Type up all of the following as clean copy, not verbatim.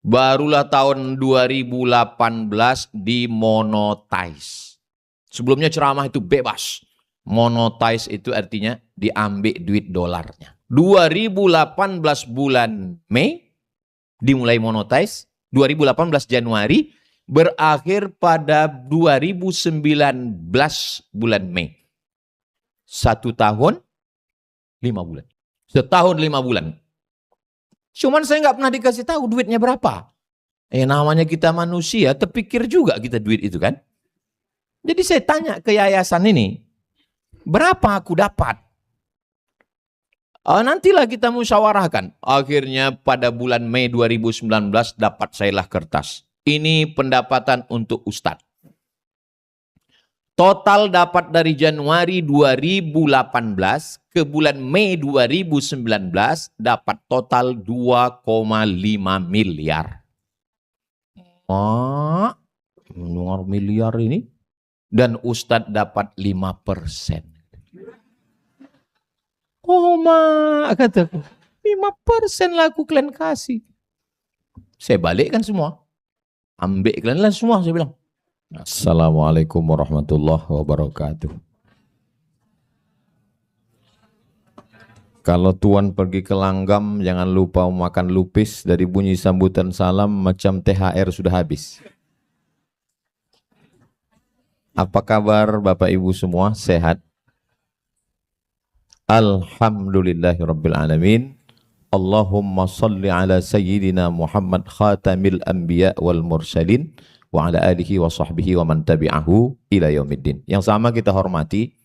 Barulah tahun 2018 dimonetize. Sebelumnya ceramah itu bebas. Monetize itu artinya diambil duit dolarnya. 2018 bulan Mei dimulai monetize. 2018 Januari berakhir pada 2019 bulan Mei. 1 tahun 5 bulan. Setahun 5 bulan. Cuman saya nggak pernah dikasih tahu duitnya berapa. Namanya kita manusia, terpikir juga kita duit itu kan. Jadi saya tanya ke yayasan ini, berapa aku dapat? Nantilah kita musyawarahkan. Akhirnya pada bulan Mei 2019 dapat sayalah kertas. Ini pendapatan untuk Ustadz. Total dapat dari Januari 2018 ke bulan Mei 2019 dapat total 2,5 miliar. Miliar ini. Dan Ustadz dapat 5%. Kataku. 5% lah aku kalian kasih. Saya balikkan semua. Ambil kalian lah semua, saya bilang. Assalamualaikum warahmatullahi wabarakatuh. Kalau tuan pergi ke Langgam, jangan lupa makan lupis. Dari bunyi sambutan salam, macam THR sudah habis. Apa kabar Bapak Ibu semua? Sehat? Alhamdulillahirabbil alamin. Allahumma salli ala sayyidina Muhammad khatamil anbiya wal mursalin wa ala alihi wa sahbihi wa man tabi'ahu ila yaumiddin. Yang sama kita hormati,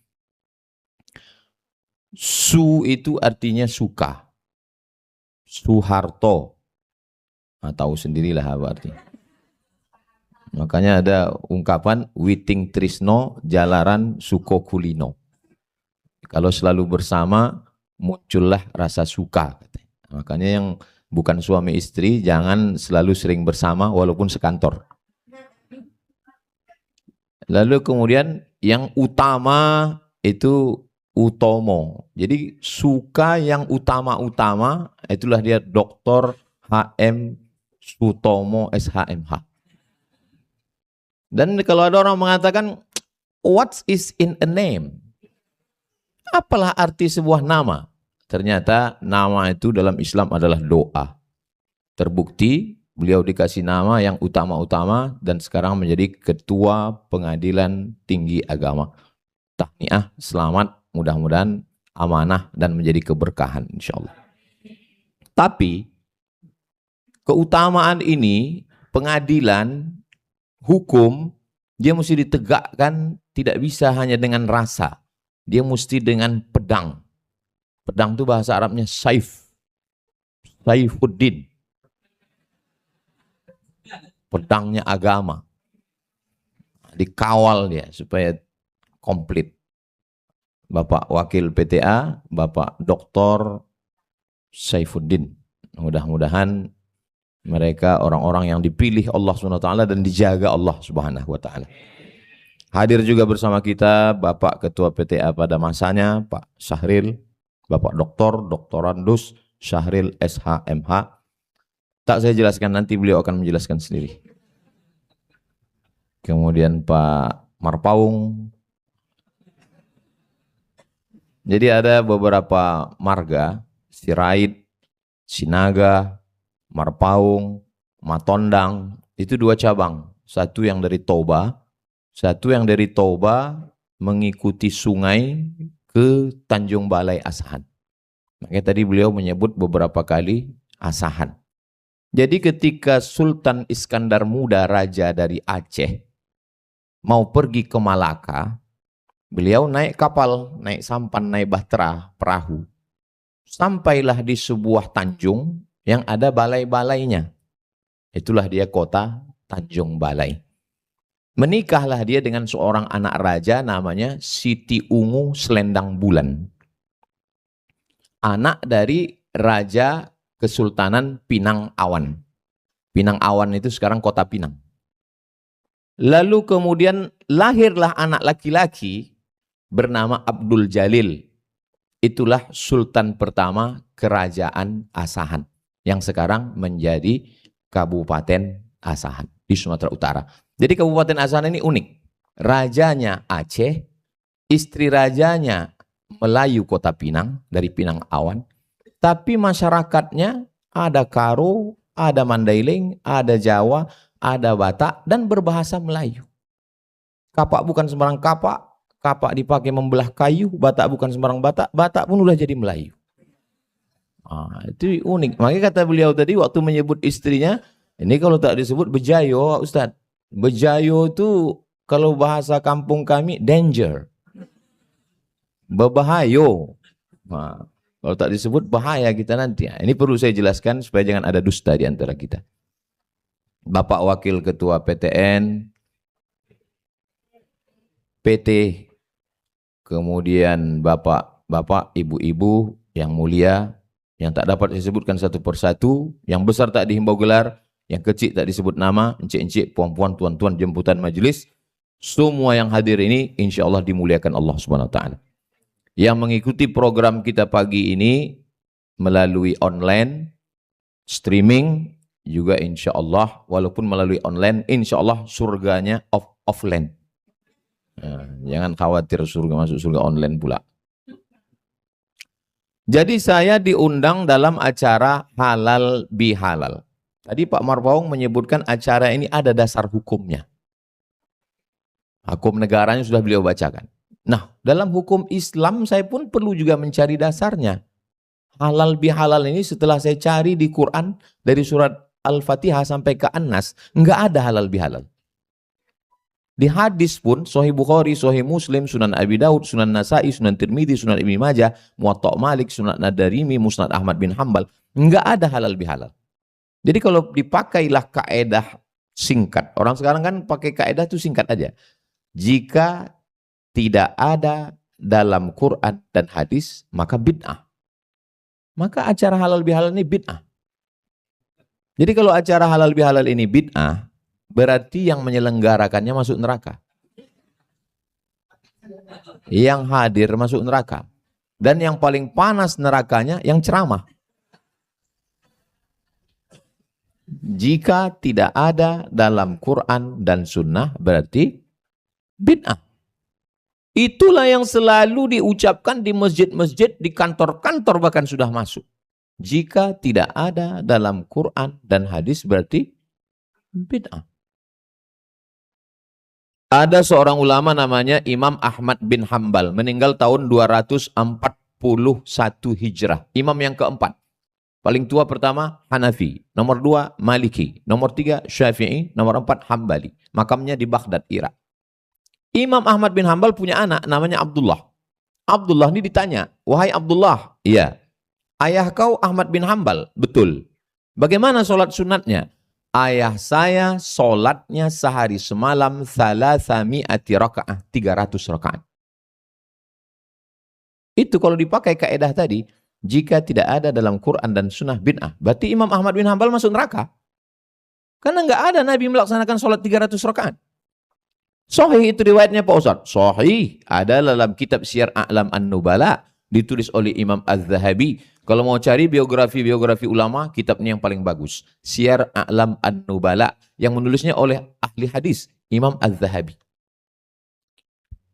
su itu artinya suka. Suharto. Tahu sendirilah apa artinya. Makanya ada ungkapan witing trisno jalaran suko kulino. Kalau selalu bersama muncullah rasa suka. Makanya yang bukan suami istri jangan selalu sering bersama walaupun sekantor. Lalu kemudian yang utama itu utomo. Jadi suka yang utama-utama itulah dia Dr. HM Sutomo SHMH. Dan kalau ada orang mengatakan what is in a name? Apalah arti sebuah nama? Ternyata nama itu dalam Islam adalah doa. Terbukti beliau dikasih nama yang utama-utama dan sekarang menjadi Ketua Pengadilan Tinggi Agama. Tahniah, selamat, mudah-mudahan amanah dan menjadi keberkahan insyaallah. Tapi keutamaan ini, pengadilan, hukum, dia mesti ditegakkan tidak bisa hanya dengan rasa. Dia mesti dengan pedang. Pedang itu bahasa Arabnya saif. Saifuddin. Pedangnya agama. Dikawal dia supaya komplit. Bapak Wakil PTA, Bapak Dr. Saifuddin. Mudah-mudahan mereka orang-orang yang dipilih Allah SWT dan dijaga Allah SWT. Hadir juga bersama kita Bapak Ketua PTA pada masanya, Pak Syahril, Bapak Doktorandus Syahril SHMH. Tak saya jelaskan, nanti beliau akan menjelaskan sendiri. Kemudian Pak Marpaung. Jadi ada beberapa marga, Sirait, Sinaga, Marpaung, Matondang, itu 2 cabang. Satu yang dari Toba, satu yang dari Toba mengikuti sungai ke Tanjung Balai Asahan. Makanya tadi beliau menyebut beberapa kali Asahan. Jadi ketika Sultan Iskandar Muda, raja dari Aceh, mau pergi ke Malaka, beliau naik kapal, naik sampan, naik bahtera, perahu. Sampailah di sebuah tanjung yang ada balai-balainya. Itulah dia kota Tanjung Balai. Menikahlah dia dengan seorang anak raja namanya Siti Ungu Selendang Bulan. Anak dari Raja Kesultanan Pinang Awan. Pinang Awan itu sekarang kota Pinang. Lalu kemudian lahirlah anak laki-laki bernama Abdul Jalil. Itulah Sultan pertama Kerajaan Asahan. Yang sekarang menjadi Kabupaten Asahan di Sumatera Utara. Jadi Kabupaten Asahan ini unik. Rajanya Aceh, istri rajanya Melayu Kota Pinang, dari Pinang Awan. Tapi masyarakatnya ada Karo, ada Mandailing, ada Jawa, ada Batak, dan berbahasa Melayu. Kapak bukan sembarang kapak, kapak dipakai membelah kayu, Batak bukan sembarang Batak, Batak pun udah jadi Melayu. Itu unik. Makanya kata beliau tadi waktu menyebut istrinya, ini kalau tak disebut bejayo, Ustaz. Bejayo itu kalau bahasa kampung kami danger. Bebahayo. Kalau tak disebut bahaya kita nanti. Ini perlu saya jelaskan supaya jangan ada dusta di antara kita. Bapak Wakil Ketua PTN, PT, kemudian bapak, ibu-ibu yang mulia, yang tak dapat disebutkan satu persatu, yang besar tak dihimbau gelar, yang kecil tak disebut nama, encik-encik, puan-puan, tuan-tuan, jemputan majelis, semua yang hadir ini insya Allah dimuliakan Allah Subhanahu Wa Taala. Yang mengikuti program kita pagi ini melalui online, streaming, juga insya Allah, walaupun melalui online, insya Allah surganya offline. Jangan khawatir surga masuk surga online pula. Jadi saya diundang dalam acara halal bihalal. Tadi Pak Marpaung menyebutkan acara ini ada dasar hukumnya. Hukum negaranya sudah beliau bacakan. Nah, dalam hukum Islam saya pun perlu juga mencari dasarnya. Halal bihalal ini setelah saya cari di Quran dari surat Al-Fatihah sampai ke An-Nas, enggak ada halal bihalal. Di hadis pun, Sahih Bukhari, Sahih Muslim, Sunan Abi Daud, Sunan Nasai, Sunan Tirmidzi, Sunan Ibnu Majah, Muwatta Malik, Sunan Ad-Darimi, Musnad Ahmad bin Hambal, enggak ada halal bihalal. Jadi kalau dipakailah kaedah singkat, orang sekarang kan pakai kaedah itu singkat aja. Jika tidak ada dalam Quran dan hadis, maka bid'ah. Maka acara halal bihalal ini bid'ah. Jadi kalau acara halal bihalal ini bid'ah, berarti yang menyelenggarakannya masuk neraka. Yang hadir masuk neraka. Dan yang paling panas nerakanya yang ceramah. Jika tidak ada dalam Quran dan Sunnah, berarti bid'ah. Itulah yang selalu diucapkan di masjid-masjid, di kantor-kantor bahkan sudah masuk. Jika tidak ada dalam Quran dan hadis berarti bid'ah. Ada seorang ulama namanya Imam Ahmad bin Hambal, meninggal tahun 241 Hijrah. Imam yang keempat. Paling tua pertama Hanafi, nomor 2 Maliki, nomor 3 Syafi'i, nomor 4 Hambali. Makamnya di Baghdad, Irak. Imam Ahmad bin Hambal punya anak namanya Abdullah. Abdullah ini ditanya, wahai Abdullah, iya, ayah kau Ahmad bin Hambal, betul. Bagaimana sholat sunatnya? Ayah saya sholatnya sehari semalam 300 rakaat, 300 rakaat. Itu kalau dipakai kaedah tadi, jika tidak ada dalam Quran dan Sunnah bid'ah, berarti Imam Ahmad bin Hambal masuk neraka. Karena nggak ada Nabi melaksanakan sholat 300 rakaat. Sahih itu riwayatnya Pak Ustaz. Sahih ada dalam kitab Syiar A'lam An-Nubala, ditulis oleh Imam Az-Zahabi. Kalau mau cari biografi ulama, kitabnya yang paling bagus. Syiar A'lam An-Nubala, yang menulisnya oleh ahli hadis, Imam Az-Zahabi.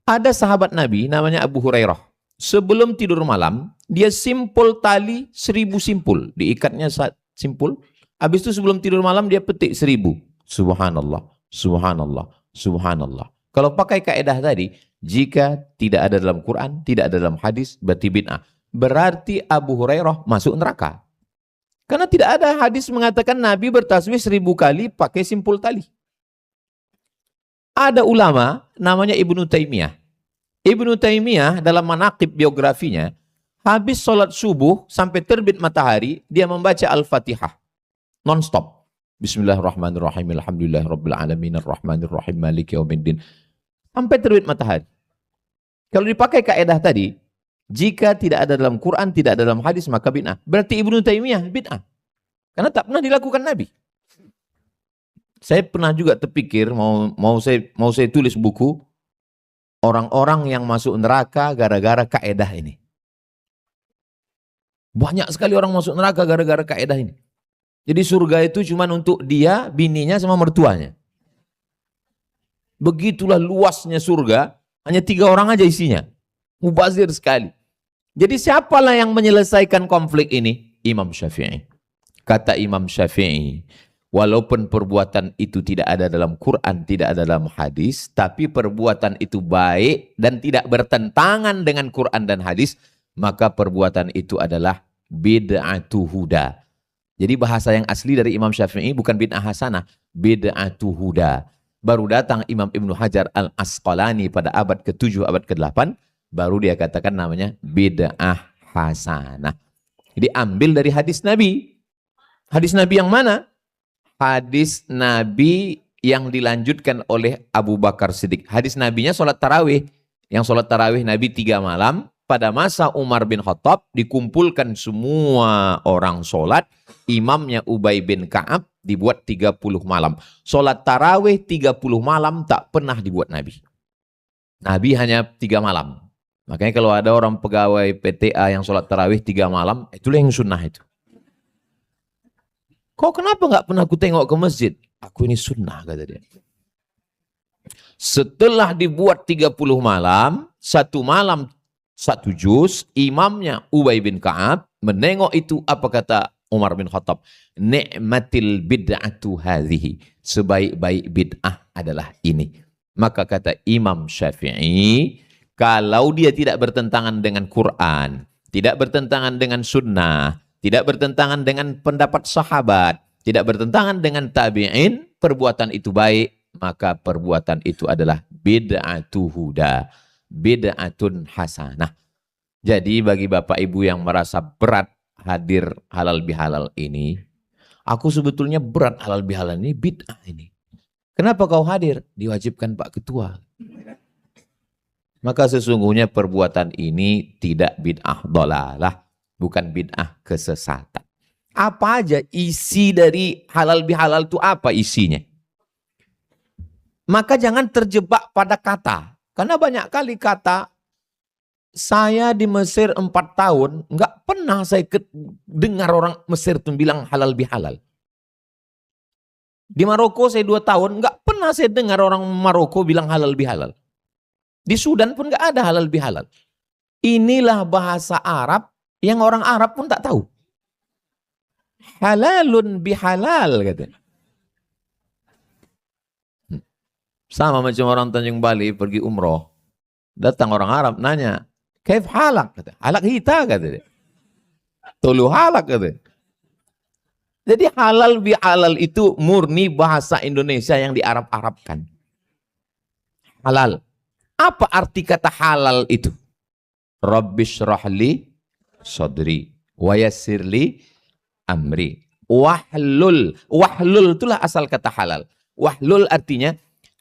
Ada sahabat Nabi namanya Abu Hurairah. Sebelum tidur malam, dia simpul tali 1000 simpul. Diikatnya simpul. Habis itu sebelum tidur malam dia petik 1000. Subhanallah, subhanallah, subhanallah. Kalau pakai kaedah tadi, jika tidak ada dalam Quran, tidak ada dalam hadis, berarti bid'ah. Berarti Abu Hurairah masuk neraka. Karena tidak ada hadis mengatakan Nabi bertasbih 1000 kali pakai simpul tali. Ada ulama namanya Ibnu Taimiyah. Ibnu Taimiyah dalam manaqib biografinya, habis sholat subuh sampai terbit matahari, dia membaca Al-Fatihah. Non-stop. Bismillahirrahmanirrahim. Alhamdulillahirabbil alamin arrahmanirrahim maliki yaumiddin. Sampai terbit matahari. Kalau dipakai kaedah tadi, jika tidak ada dalam Quran, tidak ada dalam hadis, maka bid'ah. Berarti Ibnu Taimiyah bid'ah. Karena tak pernah dilakukan Nabi. Saya pernah juga terpikir mau saya tulis buku orang-orang yang masuk neraka gara-gara kaedah ini. Banyak sekali orang masuk neraka gara-gara kaedah ini. Jadi surga itu cuma untuk dia, bininya sama mertuanya. Begitulah luasnya surga, hanya 3 orang aja isinya. Mubazir sekali. Jadi siapalah yang menyelesaikan konflik ini? Imam Syafi'i. Kata Imam Syafi'i, walaupun perbuatan itu tidak ada dalam Quran, tidak ada dalam hadis, tapi perbuatan itu baik dan tidak bertentangan dengan Quran dan hadis, maka perbuatan itu adalah bid'atu huda. Jadi bahasa yang asli dari Imam Syafi'i bukan bid'ah hasanah, bid'atu huda. Baru datang Imam Ibnu Hajar Al-Asqalani pada abad ke-7, abad ke-8, baru dia katakan namanya bid'ah hasanah. Jadi ambil dari hadis Nabi. Hadis Nabi yang mana? Hadis Nabi yang dilanjutkan oleh Abu Bakar Siddiq. Hadis Nabinya sholat tarawih. Yang sholat tarawih Nabi 3 malam. Pada masa Umar bin Khattab dikumpulkan semua orang sholat. Imamnya Ubay bin Ka'ab dibuat 30 malam. Sholat tarawih 30 malam tak pernah dibuat Nabi. Nabi hanya 3 malam. Makanya kalau ada orang pegawai PTA yang sholat tarawih 3 malam, itulah yang sunnah itu. Kok kenapa nggak pernah aku tengok ke masjid? Aku ini sunnah, kata dia. Setelah dibuat 30 malam, 1 malam 1 juz, imamnya Ubay bin Ka'ab menengok itu, apa kata Umar bin Khattab? Ni'matil bid'atu hadhihi. Sebaik-baik bid'ah adalah ini. Maka kata Imam Syafi'i, kalau dia tidak bertentangan dengan Quran, tidak bertentangan dengan sunnah, tidak bertentangan dengan pendapat sahabat, tidak bertentangan dengan tabi'in, perbuatan itu baik, maka perbuatan itu adalah bid'atu huda, bid'atun hasanah. Jadi bagi Bapak Ibu yang merasa berat hadir halal bihalal ini, aku sebetulnya berat halal bihalal ini, bid'ah ini. Kenapa kau hadir? Diwajibkan Pak Ketua. Maka sesungguhnya perbuatan ini tidak bid'ah dhalalah, bukan bid'ah kesesatan. Apa aja isi dari halal bihalal itu, apa isinya? Maka jangan terjebak pada kata. Karena banyak kali kata, saya di Mesir 4 tahun, nggak pernah saya dengar orang Mesir itu bilang halal bihalal. Di Maroko saya 2 tahun, nggak pernah saya dengar orang Maroko bilang halal bihalal. Di Sudan pun nggak ada halal bihalal. Inilah bahasa Arab yang orang Arab pun tak tahu. Halalun bihalal, katanya. Sama macam orang Tanjung Bali pergi umroh. Datang orang Arab nanya, kaif halak? Kata, halak hita, kata. Tolu halak, kata. Jadi halal bihalal itu murni bahasa Indonesia yang diarab-arabkan. Halal. Apa arti kata halal itu? Rabbishrahli sadri wa yassirli amri. Wahlul. Wahlul itulah asal kata halal. Wahlul artinya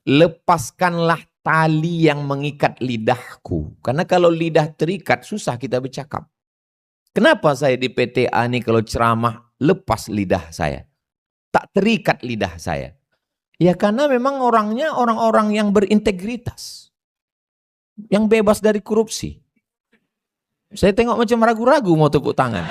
lepaskanlah tali yang mengikat lidahku. Karena kalau lidah terikat susah kita bercakap. Kenapa saya di PTA ini kalau ceramah lepas lidah saya? Tak terikat lidah saya. Ya karena memang orangnya orang-orang yang berintegritas. Yang bebas dari korupsi. Saya tengok macam ragu-ragu mau tepuk tangan.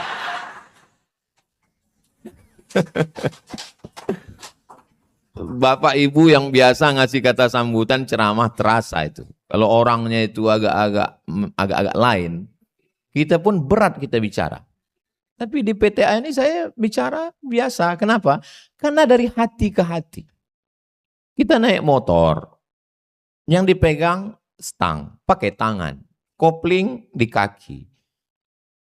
Bapak Ibu yang biasa ngasih kata sambutan ceramah terasa itu. Kalau orangnya itu agak-agak lain, kita pun berat kita bicara. Tapi di PTA ini saya bicara biasa. Kenapa? Karena dari hati ke hati. Kita naik motor, yang dipegang stang, pakai tangan, kopling di kaki.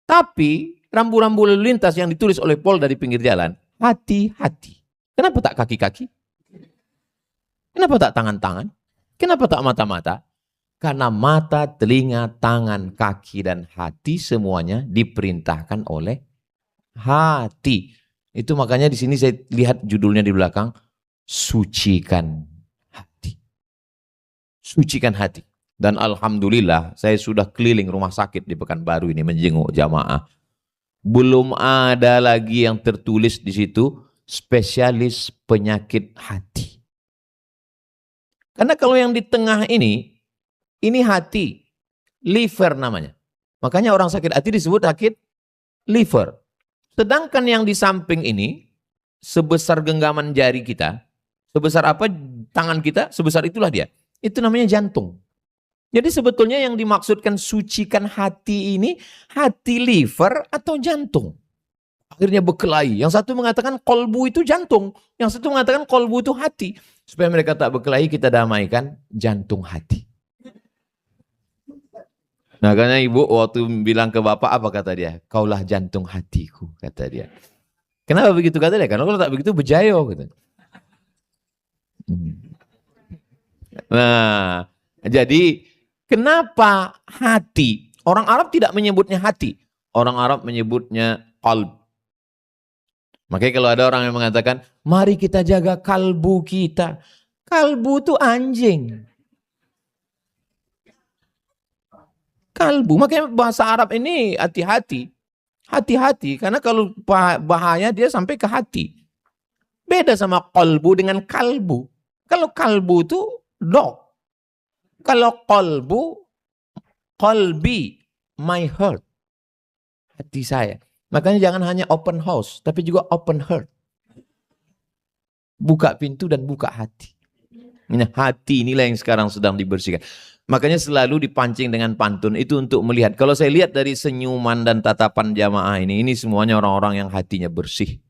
Tapi rambu-rambu lalu lintas yang ditulis oleh Polda di pinggir jalan, hati-hati. Kenapa tak kaki-kaki? Kenapa tak tangan-tangan? Kenapa tak mata-mata? Karena mata, telinga, tangan, kaki, dan hati semuanya diperintahkan oleh hati. Itu makanya di sini saya lihat judulnya di belakang, sucikan hati. Sucikan hati. Dan alhamdulillah saya sudah keliling rumah sakit di Pekanbaru ini menjenguk jamaah. Belum ada lagi yang tertulis di situ spesialis penyakit hati. Karena kalau yang di tengah ini hati, liver namanya. Makanya orang sakit hati disebut sakit liver. Sedangkan yang di samping ini sebesar genggaman jari kita, sebesar apa tangan kita, sebesar itulah dia. Itu namanya jantung. Jadi sebetulnya yang dimaksudkan sucikan hati ini, hati, liver, atau jantung. Akhirnya berkelahi. Yang satu mengatakan kolbu itu jantung. Yang satu mengatakan kolbu itu hati. Supaya mereka tak berkelahi, kita damaikan jantung hati. Nah, karena ibu waktu bilang ke bapak, apa kata dia? Kaulah jantung hatiku, kata dia. Kenapa begitu kata dia? Karena kalau tak begitu bejayo. Gitu. Nah, jadi kenapa hati? Orang Arab tidak menyebutnya hati. Orang Arab menyebutnya qalb. Makanya kalau ada orang yang mengatakan, mari kita jaga kalbu kita. Kalbu itu anjing. Kalbu. Makanya bahasa Arab ini hati-hati. Hati-hati. Karena kalau bahaya dia sampai ke hati. Beda sama qalbu dengan kalbu. Kalau kalbu itu dog. Kalau qalbu, qalbi, my heart. Hati saya. Makanya jangan hanya open house, tapi juga open heart. Buka pintu dan buka hati. Nah, hati inilah yang sekarang sedang dibersihkan. Makanya selalu dipancing dengan pantun itu untuk melihat. Kalau saya lihat dari senyuman dan tatapan jamaah ini semuanya orang-orang yang hatinya bersih.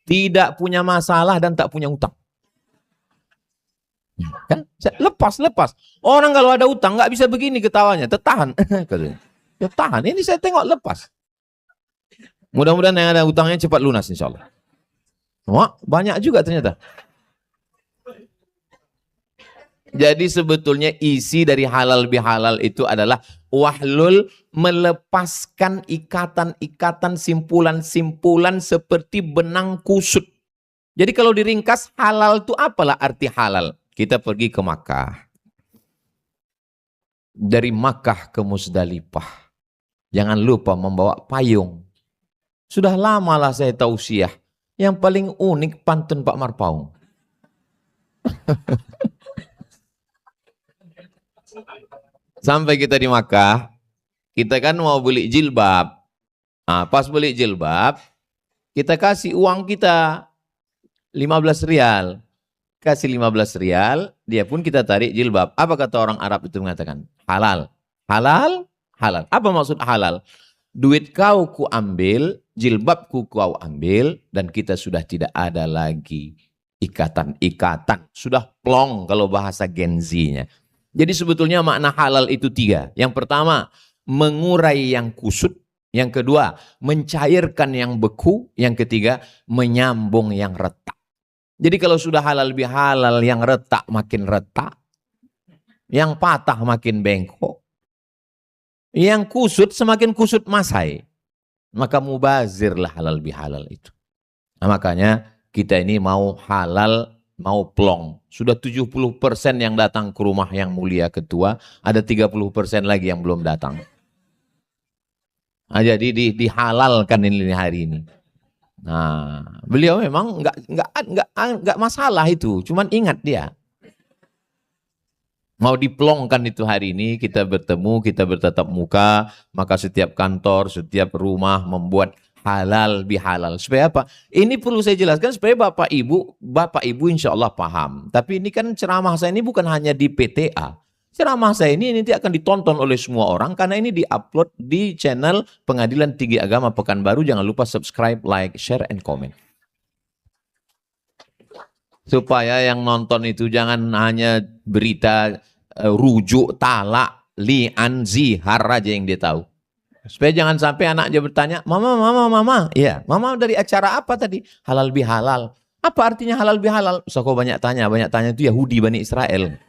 Tidak punya masalah dan tak punya utang. Kan? Lepas. Orang kalau ada utang nggak bisa begini ketawanya. Tertahan. Ya tahan. Ini saya tengok lepas. Mudah-mudahan yang ada utangnya cepat lunas insya Allah. Wah, banyak juga ternyata. Jadi sebetulnya isi dari halal bihalal itu adalah wahlul, melepaskan ikatan-ikatan, simpulan-simpulan seperti benang kusut. Jadi kalau diringkas halal itu apalah arti halal? Kita pergi ke Makkah. Dari Makkah ke Musdalifah. Jangan lupa membawa payung. Sudah lama lah saya tausiah. Yang paling unik pantun Pak Marpaung. Sampai kita di Makkah, kita kan mau beli jilbab. Nah, pas beli jilbab, kita kasih uang kita 15 rial. Kasih 15 rial, dia pun kita tarik jilbab. Apa kata orang Arab itu mengatakan? Halal. Halal? Halal. Apa maksud halal? Duit kau ku ambil, jilbabku kau ambil, dan kita sudah tidak ada lagi ikatan-ikatan. Sudah plong kalau bahasa Gen Z-nya. Jadi sebetulnya makna halal itu 3. Yang pertama, mengurai yang kusut. Yang kedua, mencairkan yang beku. Yang ketiga, menyambung yang retak. Jadi kalau sudah halal bihalal, yang retak makin retak. Yang patah makin bengkok. Yang kusut semakin kusut masai. Maka mubazirlah halal bihalal itu. Nah, makanya kita ini mau halal, mau plong. Sudah 70% yang datang ke rumah yang mulia ketua, ada 30% lagi yang belum datang. Nah, jadi dihalalkan ini hari ini. Nah, beliau memang enggak masalah itu, cuman ingat dia. Mau diplongkan itu hari ini, kita bertemu, kita bertatap muka, maka setiap kantor, setiap rumah membuat halal bihalal. Supaya apa? Ini perlu saya jelaskan supaya Bapak Ibu insya Allah paham. Tapi ini kan ceramah saya ini bukan hanya di PTA. Ceramah saya ini nanti akan ditonton oleh semua orang karena ini diupload di channel Pengadilan Tinggi Agama Pekanbaru. Jangan lupa subscribe, like, share, and comment. Supaya yang nonton itu jangan hanya berita rujuk, talak, li'an, zihar aja yang dia tahu. Supaya jangan sampai anaknya bertanya, mama. Iya, mama dari acara apa tadi? Halal bihalal. Apa artinya halal bihalal? So, kok banyak tanya itu Yahudi Bani Israel.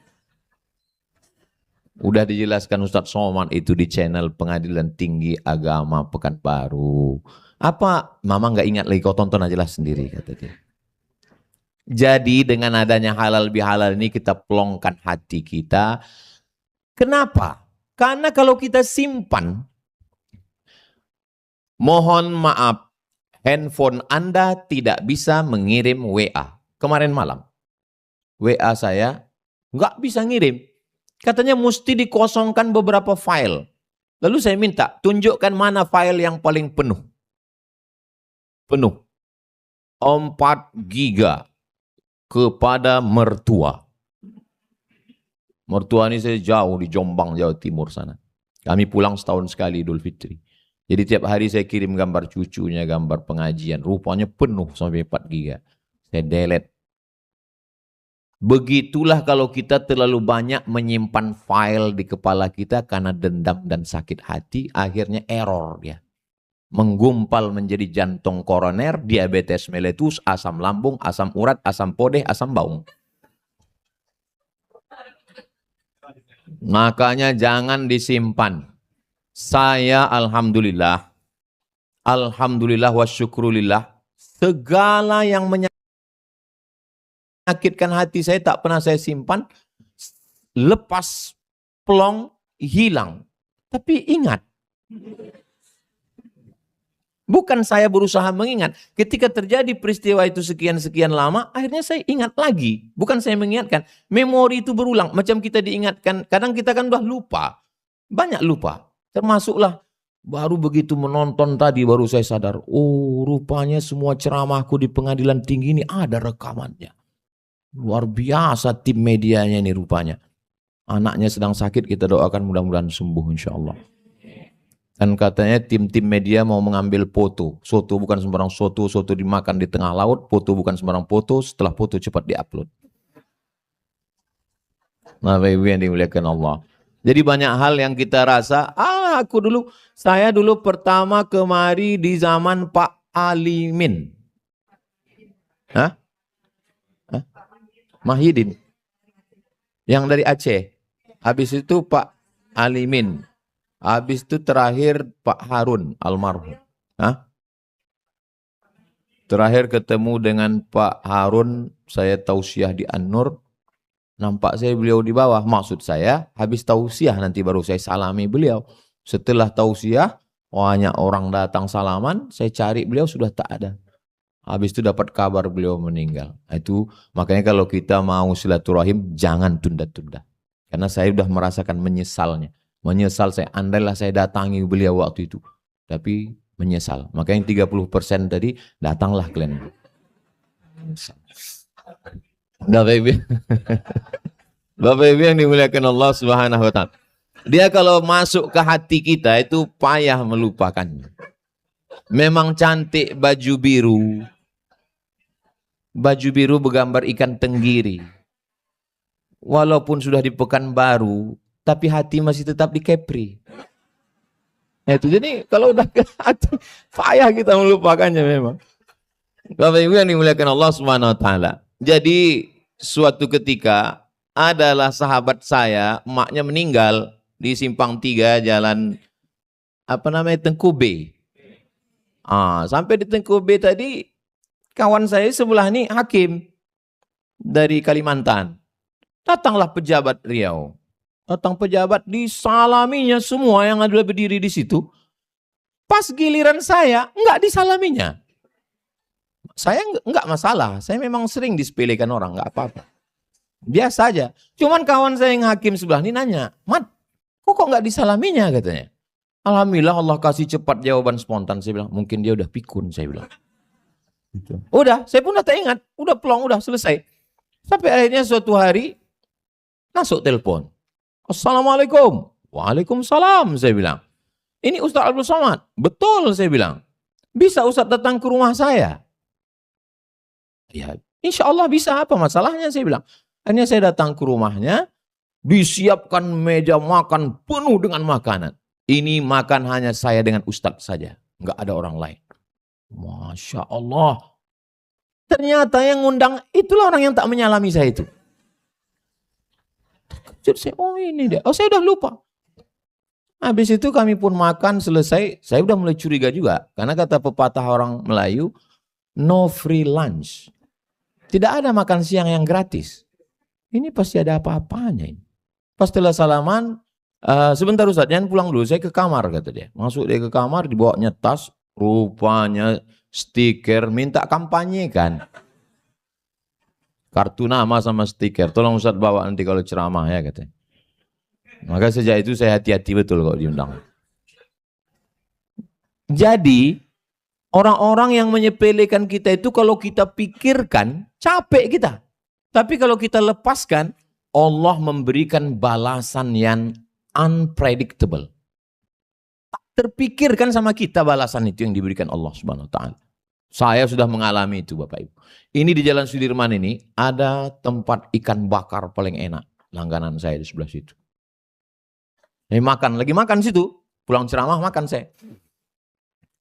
Udah dijelaskan Ustadz Somad itu di channel Pengadilan Tinggi Agama Pekanbaru. Apa? Mama nggak ingat lagi, kau tonton aja lah sendiri, kata dia. Jadi dengan adanya halal bihalal ini kita plongkan hati kita. Kenapa? Karena kalau kita simpan, mohon maaf, handphone Anda tidak bisa mengirim WA. Kemarin malam, WA saya nggak bisa ngirim. Katanya mesti dikosongkan beberapa file. Lalu saya minta, tunjukkan mana file yang paling penuh. Penuh. 4 giga kepada mertua. Mertua ini saya jauh di Jombang, Jawa Timur sana. Kami pulang setahun sekali Idul Fitri. Jadi tiap hari saya kirim gambar cucunya, gambar pengajian. Rupanya penuh sampai 4 giga. Saya delete. Begitulah kalau kita terlalu banyak menyimpan file di kepala kita karena dendam dan sakit hati, akhirnya error dia. Menggumpal menjadi jantung koroner, diabetes meletus, asam lambung, asam urat, asam podeh, asam baung. Makanya jangan disimpan. Saya alhamdulillah wa syukrulillah, segala yang menyakitkan hati saya tak pernah saya simpan, lepas plong hilang. Tapi ingat, bukan saya berusaha mengingat. Ketika terjadi peristiwa itu sekian-sekian lama, akhirnya saya ingat lagi. Bukan saya mengingatkan. Memori itu berulang. Macam kita diingatkan. Kadang kita kan udah lupa. Banyak lupa. Termasuklah baru begitu menonton tadi baru saya sadar. Oh, rupanya semua ceramahku di pengadilan tinggi ini ada rekamannya. Luar biasa tim medianya ini rupanya. Anaknya sedang sakit, kita doakan mudah-mudahan sembuh insya Allah. Dan katanya tim-tim media mau mengambil foto. Soto bukan sembarang soto, soto dimakan di tengah laut, foto bukan sembarang foto, setelah foto cepat diupload. Nah, Bapak Ibu yang dimuliakan Allah. Jadi banyak hal yang kita rasa, saya dulu pertama kemari di zaman Pak Alimin. Hah? Mahidin. Yang dari Aceh. Habis itu Pak Alimin. Habis itu terakhir Pak Harun almarhum. Terakhir ketemu dengan Pak Harun, saya tausiah di An-Nur. Nampak saya beliau di bawah. Maksud saya, habis tausiah nanti baru saya salami beliau. Setelah tausiah, banyak orang datang salaman, saya cari beliau sudah tak ada. Habis itu dapat kabar beliau meninggal. Itu makanya kalau kita mau silaturahim, jangan tunda-tunda. Karena saya sudah merasakan menyesalnya. Menyesal saya, andailah saya datangi beliau waktu itu. Tapi menyesal. Makanya yang 30% tadi, datanglah kalian. Bapak Ibu yang dimuliakan Allah Subhanahu wa Ta'ala. Dia kalau masuk ke hati kita itu payah melupakannya. Memang cantik baju biru. Baju biru bergambar ikan tenggiri. Walaupun sudah di Pekanbaru, tapi hati masih tetap di Kepri. Itu jadi kalau udah ke hati, payah kita melupakannya memang. Bapak Ibu yang dimuliakan Allah Subhanahu wa Ta'ala. Jadi suatu ketika adalah sahabat saya, emaknya meninggal di Simpang 3 jalan Tengku B. Sampai di Tengku B tadi kawan saya sebelah ini hakim dari Kalimantan. Datanglah pejabat Riau. Datang pejabat, disalaminya semua yang ada berdiri di situ. Pas giliran saya, enggak disalaminya. Saya enggak masalah, saya memang sering disepelekan orang, enggak apa-apa. Biasa aja. Cuman kawan saya yang hakim sebelah ini nanya, Mat, kok enggak disalaminya katanya. Alhamdulillah Allah kasih cepat jawaban spontan. Saya bilang, mungkin dia udah pikun, saya bilang. Udah, saya pun udah tak ingat, udah plong, udah selesai. Sampai akhirnya suatu hari, masuk telepon. Assalamualaikum. Waalaikumsalam, saya bilang. Ini Ustaz Abdul Somad. Betul, saya bilang. Bisa Ustaz datang ke rumah saya? Ya, insya Allah bisa, apa masalahnya, saya bilang. Akhirnya saya datang ke rumahnya, disiapkan meja makan penuh dengan makanan. Ini makan hanya saya dengan Ustaz saja. Enggak ada orang lain. Masya Allah. Ternyata yang ngundang itulah orang yang tak menyalami saya itu. Saya, ini dia. Saya udah lupa. Habis itu kami pun makan selesai. Saya udah mulai curiga juga. Karena kata pepatah orang Melayu, no free lunch. Tidak ada makan siang yang gratis. Ini pasti ada apa-apanya ini. Pas setelah salaman, sebentar Ustaz, jangan pulang dulu. Saya ke kamar, kata dia. Masuk dia ke kamar, dibawanya tas. Rupanya stiker, minta kampanye kan. Kartu nama sama stiker. Tolong Ustaz bawa nanti kalau ceramah ya katanya. Maka sejak itu saya hati-hati betul kalau diundang. Jadi Orang-orang yang menyepelekan kita itu kalau kita pikirkan, capek kita. Tapi kalau kita lepaskan, Allah memberikan balasan yang unpredictable. Tak terpikirkan sama kita balasan itu yang diberikan Allah Subhanahu wa taala. Saya sudah mengalami itu Bapak Ibu. Ini di Jalan Sudirman ini ada tempat ikan bakar paling enak. Langganan saya di sebelah situ. Lagi makan situ. Pulang ceramah makan saya.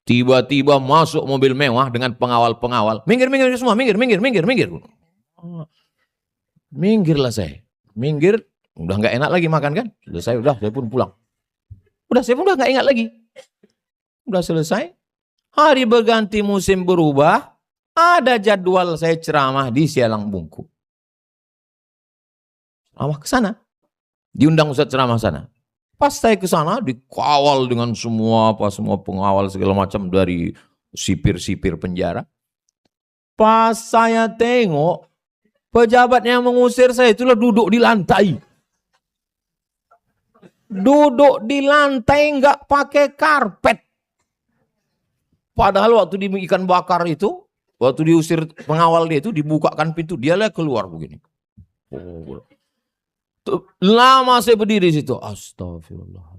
Tiba-tiba masuk mobil mewah dengan pengawal-pengawal. Minggir semua, minggir. Minggirlah saya. Minggir, udah nggak enak lagi makan kan? Saya pun pulang. Saya pun udah nggak ingat lagi. Udah selesai. Hari berganti, musim berubah. Ada jadwal saya ceramah di Sialang Bungku. Ceramah ke sana. Diundang Ustaz ceramah sana. Pas saya ke sana dikawal dengan semua pengawal segala macam dari sipir-sipir penjara. Pas saya tengok pejabat yang mengusir saya itulah duduk di lantai. Duduk di lantai nggak pakai karpet. Padahal waktu di ikan bakar itu, waktu diusir pengawal dia itu, dibukakan pintu, dia lah keluar begini. Lama saya berdiri di situ. Astagfirullah.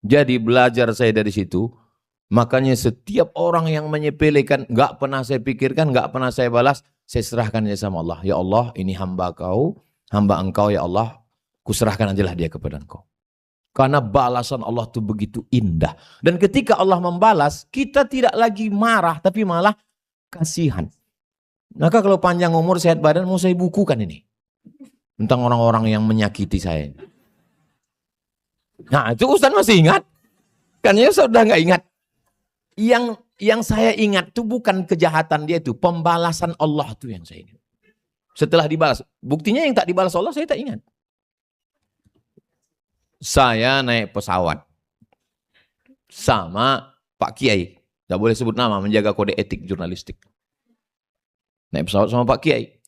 Jadi belajar saya dari situ, makanya setiap orang yang menyepelekan, nggak pernah saya pikirkan, nggak pernah saya balas, saya serahkan dia sama Allah. Ya Allah, ini hamba engkau ya Allah, kuserahkan ajalah dia kepada engkau. Karena balasan Allah itu begitu indah. Dan ketika Allah membalas, kita tidak lagi marah, tapi malah kasihan. Maka kalau panjang umur, sehat badan, mau saya bukukan ini. Tentang orang-orang yang menyakiti saya. Nah itu Ustaz masih ingat. Kan ya sudah nggak ingat. Yang saya ingat itu bukan kejahatan dia itu. Pembalasan Allah itu yang saya ingat. Setelah dibalas. Buktinya yang tak dibalas Allah saya tak ingat. Saya naik pesawat sama Pak Kiai. Tidak boleh sebut nama, menjaga kode etik jurnalistik. Naik pesawat sama Pak Kiai.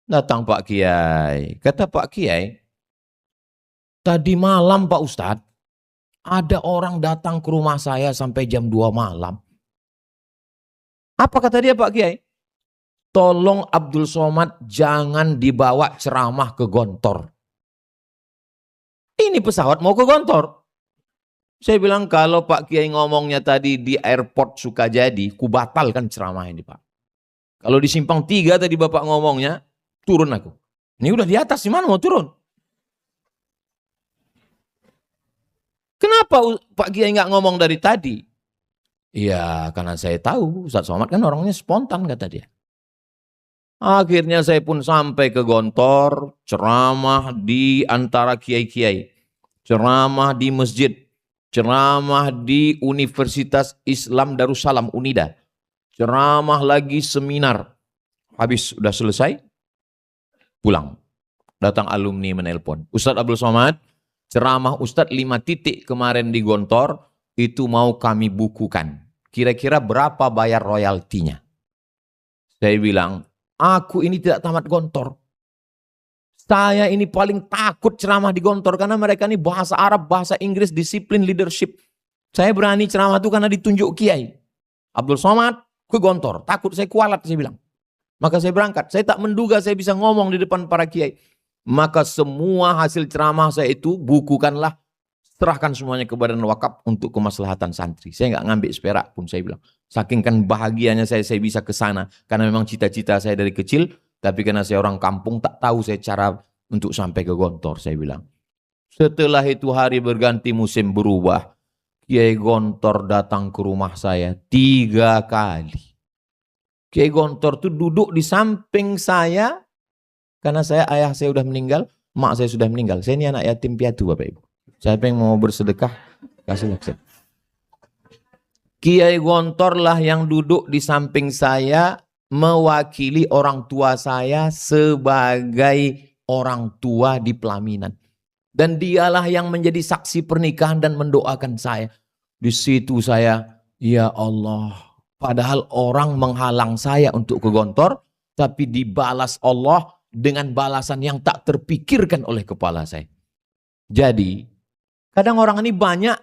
Datang Pak Kiai. Kata Pak Kiai, tadi malam Pak Ustadz, ada orang datang ke rumah saya sampai jam 2 malam. Apa kata dia Pak Kiai? Tolong Abdul Somad jangan dibawa ceramah ke Gontor. Ini pesawat mau ke Gontor. Saya bilang kalau Pak Kiai ngomongnya tadi di airport Sukajadi, ku batalkan ceramah ini Pak. Kalau di Simpang 3 tadi Bapak ngomongnya, turun aku. Ini udah di atas, gimana mau turun? Kenapa Pak Kiai nggak ngomong dari tadi? Iya, karena saya tahu Ustaz Somad kan orangnya spontan kata dia. Akhirnya saya pun sampai ke Gontor, ceramah di antara kiai-kiai, ceramah di masjid, ceramah di Universitas Islam Darussalam Unida, ceramah lagi seminar. Habis udah selesai, pulang. Datang alumni menelpon. Ustadz Abdul Somad, ceramah Ustadz 5 titik kemarin di Gontor, itu mau kami bukukan. Kira-kira berapa bayar royaltinya? Saya bilang, aku ini tidak tamat Gontor. Saya ini paling takut ceramah di Gontor karena mereka ini bahasa Arab, bahasa Inggris, disiplin leadership. Saya berani ceramah itu karena ditunjuk Kiai. Abdul Somad ke Gontor, takut saya kualat saya bilang. Maka saya berangkat, saya tak menduga saya bisa ngomong di depan para Kiai. Maka semua hasil ceramah saya itu bukukanlah, serahkan semuanya ke Badan Wakaf untuk kemaslahatan santri. Saya nggak ngambil seperak pun saya bilang. Saking kan bahagianya saya bisa ke sana karena memang cita-cita saya dari kecil, tapi karena saya orang kampung tak tahu saya cara untuk sampai ke Gontor saya bilang. Setelah itu hari berganti musim berubah, Kiai Gontor datang ke rumah saya 3 kali. Kiai Gontor tuh duduk di samping saya karena ayah saya sudah meninggal, mak saya sudah meninggal. Saya ini anak yatim piatu Bapak Ibu. Siapa yang mau bersedekah, kasih saya. Kiai Gontor lah yang duduk di samping saya mewakili orang tua saya sebagai orang tua di pelaminan. Dan dialah yang menjadi saksi pernikahan dan mendoakan saya. Di situ saya, ya Allah, padahal orang menghalang saya untuk ke Gontor, tapi dibalas Allah dengan balasan yang tak terpikirkan oleh kepala saya. Jadi, kadang orang ini banyak,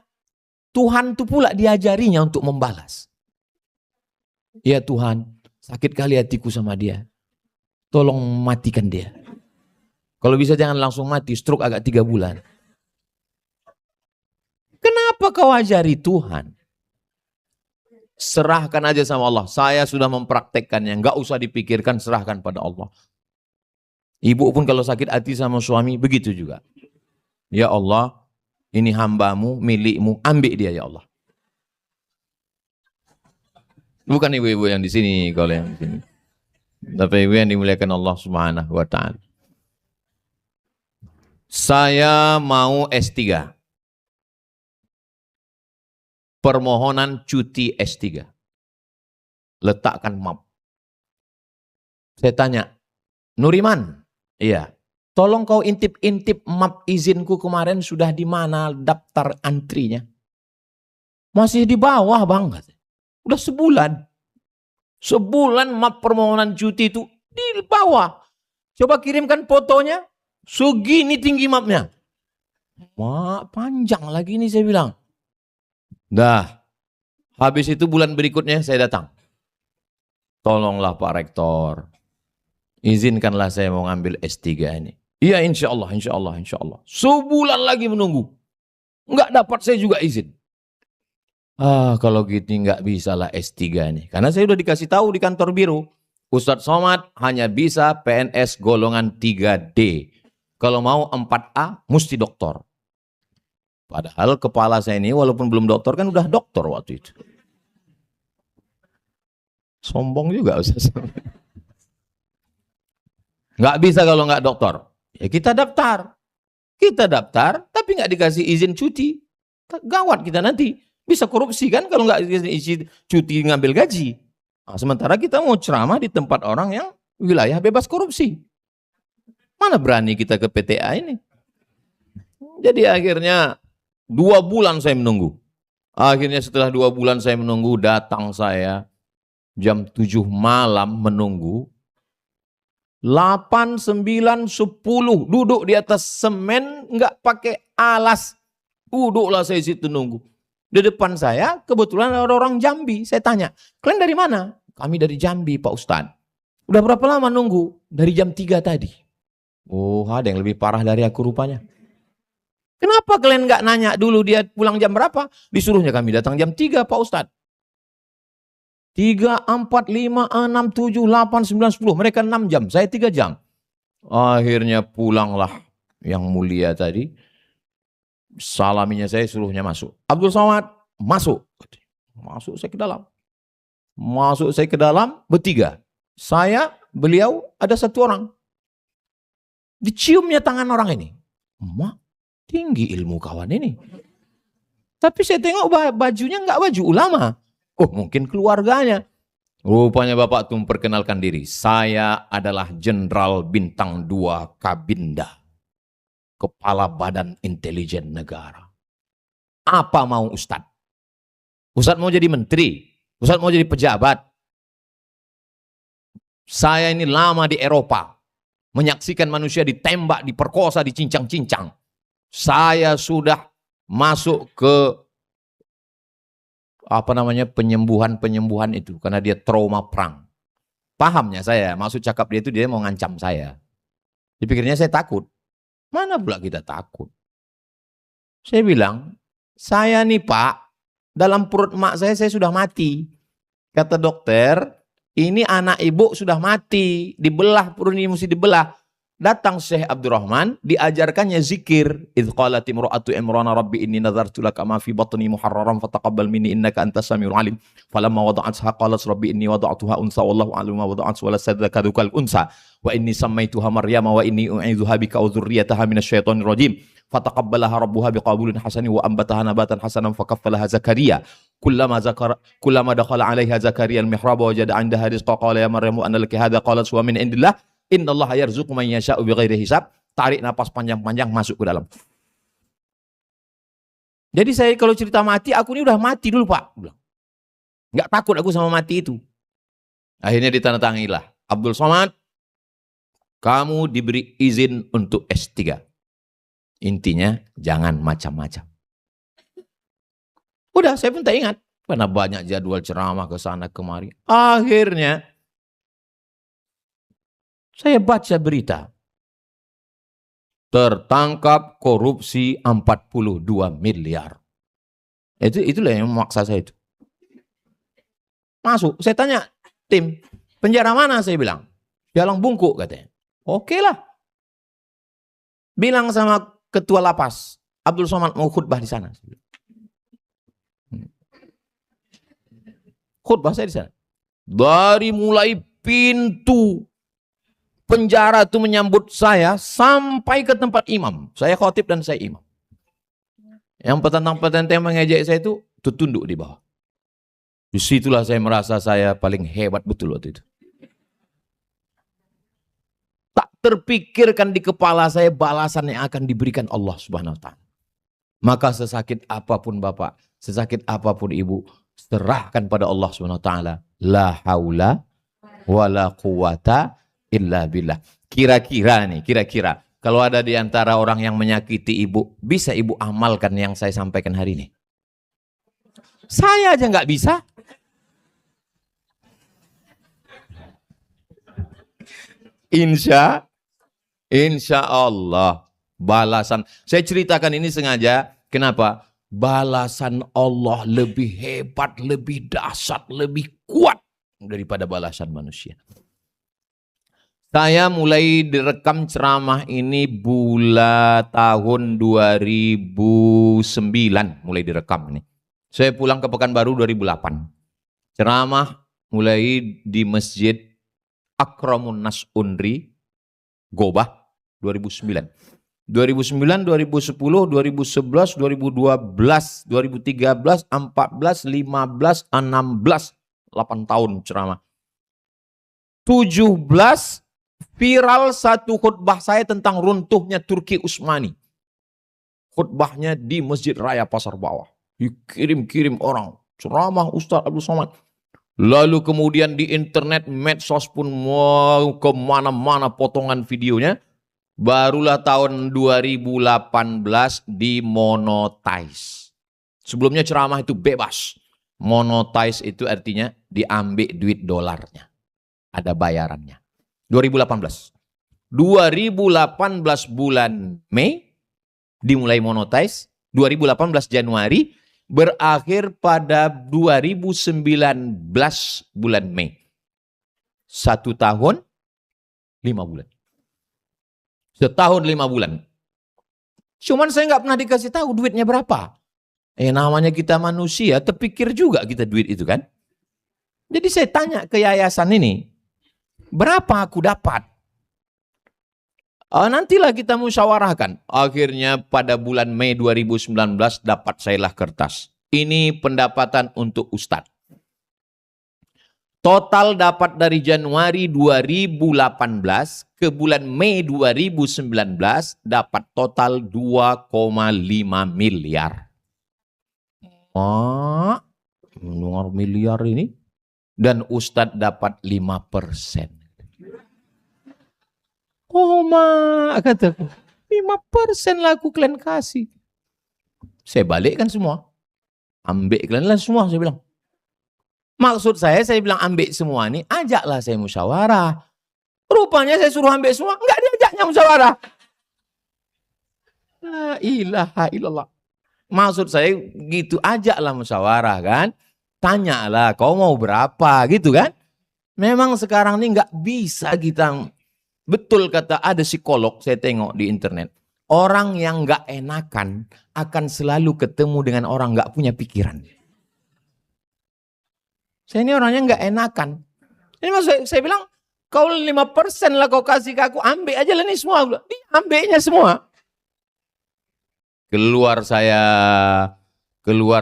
Tuhan itu pula diajarinya untuk membalas. Ya Tuhan, sakit kali hatiku sama dia. Tolong matikan dia. Kalau bisa jangan langsung mati, stroke agak 3 bulan. Kenapa kau ajari Tuhan? Serahkan aja sama Allah. Saya sudah mempraktekkannya. Nggak usah dipikirkan, serahkan pada Allah. Ibu pun kalau sakit hati sama suami, begitu juga. Ya Allah, ini hambamu, milikmu, ambil dia ya Allah. Bukan ibu-ibu yang di sini, kalau yang di sini. Tapi ibu yang dimuliakan Allah Subhanahu wa Ta'ala. Saya mau S3. Permohonan cuti S3. Letakkan map. Saya tanya, Nuriman? Iya. Tolong kau intip-intip map izinku kemarin sudah di mana daftar antrinya? Masih di bawah banget. Udah sebulan. Sebulan map permohonan cuti itu di bawah. Coba kirimkan fotonya. Segini tinggi mapnya. Wah, panjang lagi nih saya bilang. Dah. Habis itu bulan berikutnya saya datang. Tolonglah Pak Rektor. Izinkanlah saya mau ngambil S3 ini. Iya insya Allah, insya Allah, insya Allah. Sebulan lagi menunggu. Nggak dapat saya juga izin. Kalau gitu nggak bisa lah S3 ini. Karena saya udah dikasih tahu di kantor biro. Ustadz Somad hanya bisa PNS golongan 3D. Kalau mau 4A mesti doktor. Padahal kepala saya ini walaupun belum doktor kan udah doktor waktu itu. Sombong juga Ustadz. Nggak bisa kalau nggak doktor. Ya kita daftar. Kita daftar tapi nggak dikasih izin cuti. Gawat kita nanti. Bisa korupsi kan kalau nggak isi cuti ngambil gaji. Nah, sementara kita mau ceramah di tempat orang yang wilayah bebas korupsi. Mana berani kita ke PTA ini? Jadi akhirnya 2 bulan saya menunggu. Akhirnya setelah 2 bulan saya menunggu, datang saya jam 7 malam menunggu. 8, 9, 10 duduk di atas semen nggak pakai alas. Duduklah saya situ nunggu. Di depan saya kebetulan ada orang Jambi. Saya tanya, kalian dari mana? Kami dari Jambi Pak Ustadz. Udah berapa lama nunggu? Dari jam 3 tadi. Oh ada yang lebih parah dari aku rupanya. Kenapa kalian nggak nanya dulu dia pulang jam berapa? Disuruhnya kami datang jam 3 Pak Ustadz. 3, 4, 5, 6, 7, 8, 9, 10. Mereka 6 jam, saya 3 jam. Akhirnya pulanglah yang mulia tadi. Salaminya saya suruhnya masuk. Abdul Somad, masuk. Masuk saya ke dalam. Masuk saya ke dalam, bertiga. Saya, beliau, ada 1 orang. Diciumnya tangan orang ini. Mak, tinggi ilmu kawan ini. Tapi saya tengok bajunya nggak baju ulama. Oh mungkin keluarganya. Rupanya Bapak tuh memperkenalkan diri. Saya adalah Jenderal Bintang 2 Kabinda. Kepala Badan Intelijen Negara. Apa mau Ustadz? Ustadz mau jadi menteri? Ustadz mau jadi pejabat? Saya ini lama di Eropa. Menyaksikan manusia ditembak, diperkosa, dicincang-cincang. Saya sudah masuk ke penyembuhan itu. Karena dia trauma perang. Pahamnya saya, maksud cakap dia itu dia mau ngancam saya. Dipikirnya saya takut. Mana pula kita takut? Saya bilang, saya nih Pak, dalam perut emak saya sudah mati. Kata dokter, ini anak ibu sudah mati. Dibelah, perut ini mesti dibelah. Datang Syekh Abdurrahman, diajarkannya zikir. Idh qalat imra'atu imrana rabbi inni nazartu laka ma fi batni muharraran fataqabbal minni innaka antas samiul alim. Falamma wada'atha qalat rabbi inni wada'tuha unsa wallahu a'lamu ma wada'at wa la sadzakadukal unsa. Wa inni sammaituha Maryama wa inni u'idzuha bika wa dzurriyyataha minasyaitonir rajim. Fataqabbalaha rabbuha biqabulin hasanin wa ambataha nabatan hasanan fakaffalaha Zakaria. Kullama dakhala 'alaiha Zakaria al-mihrab wajada 'indaha rizqa qala ya Maryamu anna laki hadha qalat huwa min indillah. Innallaha yarzuqu man yasha'u bighairi hisab. Tarik napas panjang-panjang masuk ke dalam. Jadi saya kalau cerita mati, aku ini udah mati dulu Pak. Nggak takut aku sama mati itu. Akhirnya ditandatanganilah. Abdul Somad, kamu diberi izin untuk S3. Intinya jangan macam-macam. Udah, saya pun tak ingat. Karena banyak jadwal ceramah ke sana kemari. Akhirnya saya baca berita. Tertangkap korupsi 42 miliar. Itulah yang memaksa saya itu. Masuk, saya tanya tim, penjara mana? Saya bilang, Jalan Bungkuk katanya. Oke lah. Bilang sama ketua lapas, Abdul Somad mau khutbah di sana. Khutbah saya di sana. Dari mulai pintu penjara itu menyambut saya sampai ke tempat imam. Saya khotib dan saya imam. Yang petentang-petentang yang mengejek saya itu tunduk di bawah. Disitulah saya merasa saya paling hebat betul waktu itu. Tak terpikirkan di kepala saya balasan yang akan diberikan Allah Subhanahu wa Ta'ala. Maka sesakit apapun Bapak, sesakit apapun Ibu, serahkan pada Allah Subhanahu wa Ta'ala. La haula wa la quwata illa billah. Kira-kira kalau ada di antara orang yang menyakiti Ibu, bisa Ibu amalkan yang saya sampaikan hari ini? Saya aja nggak bisa. Insya Allah balasan. Saya ceritakan ini sengaja. Kenapa? Balasan Allah lebih hebat, lebih dahsyat, lebih kuat daripada balasan manusia. Saya mulai direkam ceramah ini bulan tahun 2009 mulai direkam ini. Saya pulang ke Pekanbaru 2008. Ceramah mulai di Masjid Akramun Nas Unri, Gobah, 2009. 2009, 2010, 2011, 2012, 2013, 14, 15, 16, 8 tahun ceramah. 17 viral satu khutbah saya tentang runtuhnya Turki Utsmani. Khutbahnya di Masjid Raya Pasar Bawah. Dikirim-kirim orang. Ceramah Ustaz Abdul Somad. Lalu kemudian di internet, medsos pun mau kemana-mana potongan videonya. Barulah tahun 2018 dimonetize. Sebelumnya ceramah itu bebas. Monetize itu artinya diambil duit dolarnya. Ada bayarannya. 2018 bulan Mei dimulai monetize. 2018 Januari berakhir pada 2019 bulan Mei. 1 tahun 5 bulan. Setahun 5 bulan. Cuman saya nggak pernah dikasih tahu duitnya berapa. Namanya kita manusia, terpikir juga kita duit itu kan. Jadi saya tanya ke yayasan ini, berapa aku dapat? Nantilah kita musyawarahkan. Akhirnya pada bulan Mei 2019 dapat sayalah kertas. Ini pendapatan untuk Ustadz. Total dapat dari Januari 2018 ke bulan Mei 2019 dapat total 2,5 miliar. Mendengar miliar ini. Dan Ustadz dapat 5%. Kataku, 5% lah aku kalian kasih. Saya balikkan semua. Ambil kalian lah semua, saya bilang. Maksud saya bilang ambil semua ini, ajaklah saya musyawarah. Rupanya saya suruh ambil semua, enggak diajaknya musyawarah. La ilaha illallah. Maksud saya gitu, ajaklah musyawarah kan. Tanyalah kau mau berapa gitu kan. Memang sekarang ini enggak bisa kita, betul kata ada psikolog saya tengok di internet. Orang yang enggak enakan akan selalu ketemu dengan orang enggak punya pikiran. Saya ini orangnya enggak enakan. Ini maksud saya bilang, kau 5% lah kau kasih ke aku, ambil aja lah ini semua. Ambilnya semua. Keluar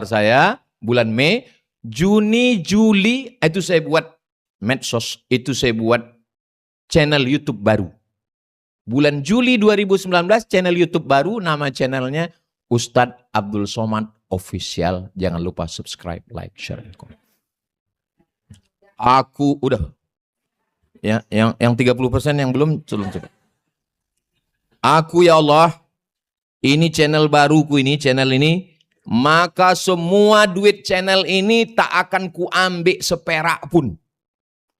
saya bulan Mei, Juni, Juli, itu saya buat medsos, itu saya buat channel YouTube baru. Bulan Juli 2019, channel YouTube baru, nama channelnya Ustadz Abdul Somad Official. Jangan lupa subscribe, like, share, dan komen. Aku udah ya, yang 30% yang belum coba. Aku ya Allah, ini channel baruku ini, channel ini maka semua duit channel ini tak akan kuambil seperak pun.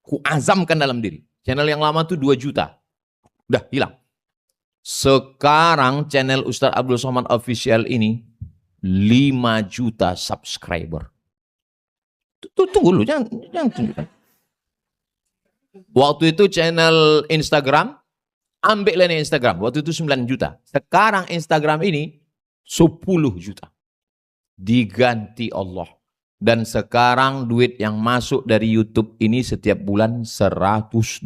Kuazamkan dalam diri. Channel yang lama tuh 2 juta. Udah hilang. Sekarang channel Ustadz Abdul Somad Official ini 5 juta subscriber. Tunggu dulu, jangan tunjukkan. Waktu itu channel Instagram, ambil nih Instagram. Waktu itu 9 juta. Sekarang Instagram ini 10 juta. Diganti Allah. Dan sekarang duit yang masuk dari YouTube ini setiap bulan 120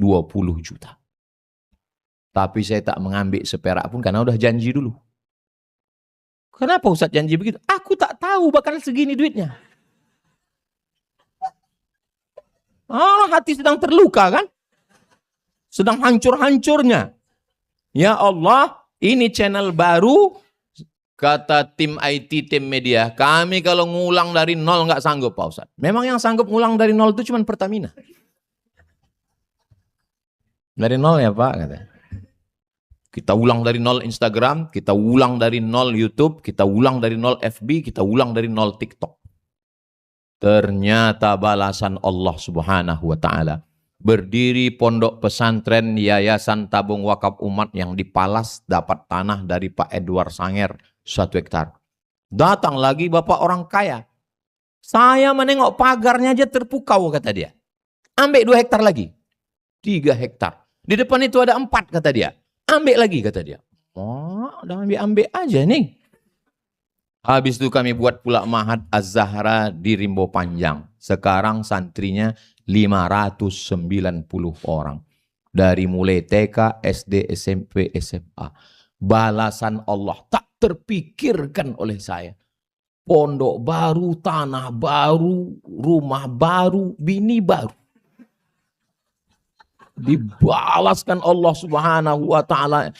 juta. Tapi saya tak mengambil seperak pun karena udah janji dulu. Kenapa Ustaz janji begitu? Aku tak tahu bakal segini duitnya. Hati sedang terluka kan? Sedang hancur-hancurnya. Ya Allah, ini channel baru. Kata tim IT, tim media, kami kalau ngulang dari nol nggak sanggup Pak Ustadz. Memang yang sanggup ngulang dari nol itu cuma Pertamina. Dari nol ya Pak, kata. Kita ulang dari nol Instagram, kita ulang dari nol YouTube, kita ulang dari nol FB, kita ulang dari nol TikTok. Ternyata balasan Allah Subhanahu wa Ta'ala. Berdiri pondok pesantren Yayasan Tabung Wakaf Umat yang di Palas, dapat tanah dari Pak Edward Sanger 1 hektar. Datang lagi bapak orang kaya. Saya menengok pagarnya aja terpukau kata dia. Ambil 2 hektar lagi. 3 hektar. Di depan itu ada 4 kata dia. Ambil lagi kata dia. Oh, udah ambil aja nih. Habis itu kami buat pula Mahat Az-Zahra di Rimbo Panjang. Sekarang santrinya 590 orang. Dari mulai TK, SD, SMP, SMA. Balasan Allah tak terpikirkan oleh saya. Pondok baru, tanah baru, rumah baru, bini baru. Dibalaskan Allah Subhanahu wa Ta'ala.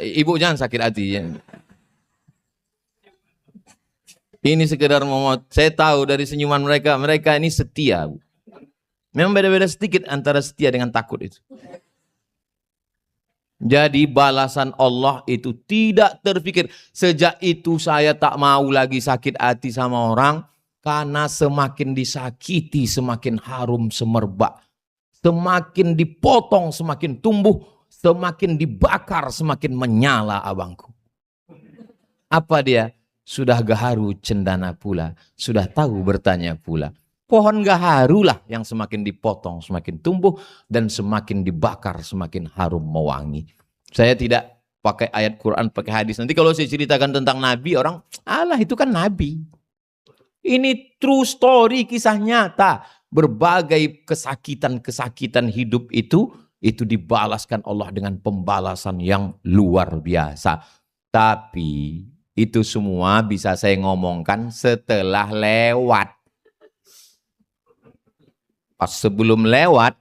Ibu jangan sakit hati. Ini sekedar mau, saya tahu dari senyuman mereka, mereka ini setia. Memang beda-beda sedikit antara setia dengan takut itu. Jadi balasan Allah itu tidak terpikir. Sejak itu saya tak mau lagi sakit hati sama orang. Karena semakin disakiti semakin harum semerbak. Semakin dipotong semakin tumbuh. Semakin dibakar semakin menyala abangku. Apa dia? Sudah gaharu cendana pula. Sudah tahu bertanya pula. Pohon gaharu lah yang semakin dipotong semakin tumbuh. Dan semakin dibakar semakin harum mewangi. Saya tidak pakai ayat Quran, pakai hadis. Nanti kalau saya ceritakan tentang Nabi, orang, alah itu kan Nabi. Ini true story, kisah nyata. Berbagai kesakitan-kesakitan hidup itu dibalaskan Allah dengan pembalasan yang luar biasa. Tapi itu semua bisa saya ngomongkan setelah lewat. Pas sebelum lewat,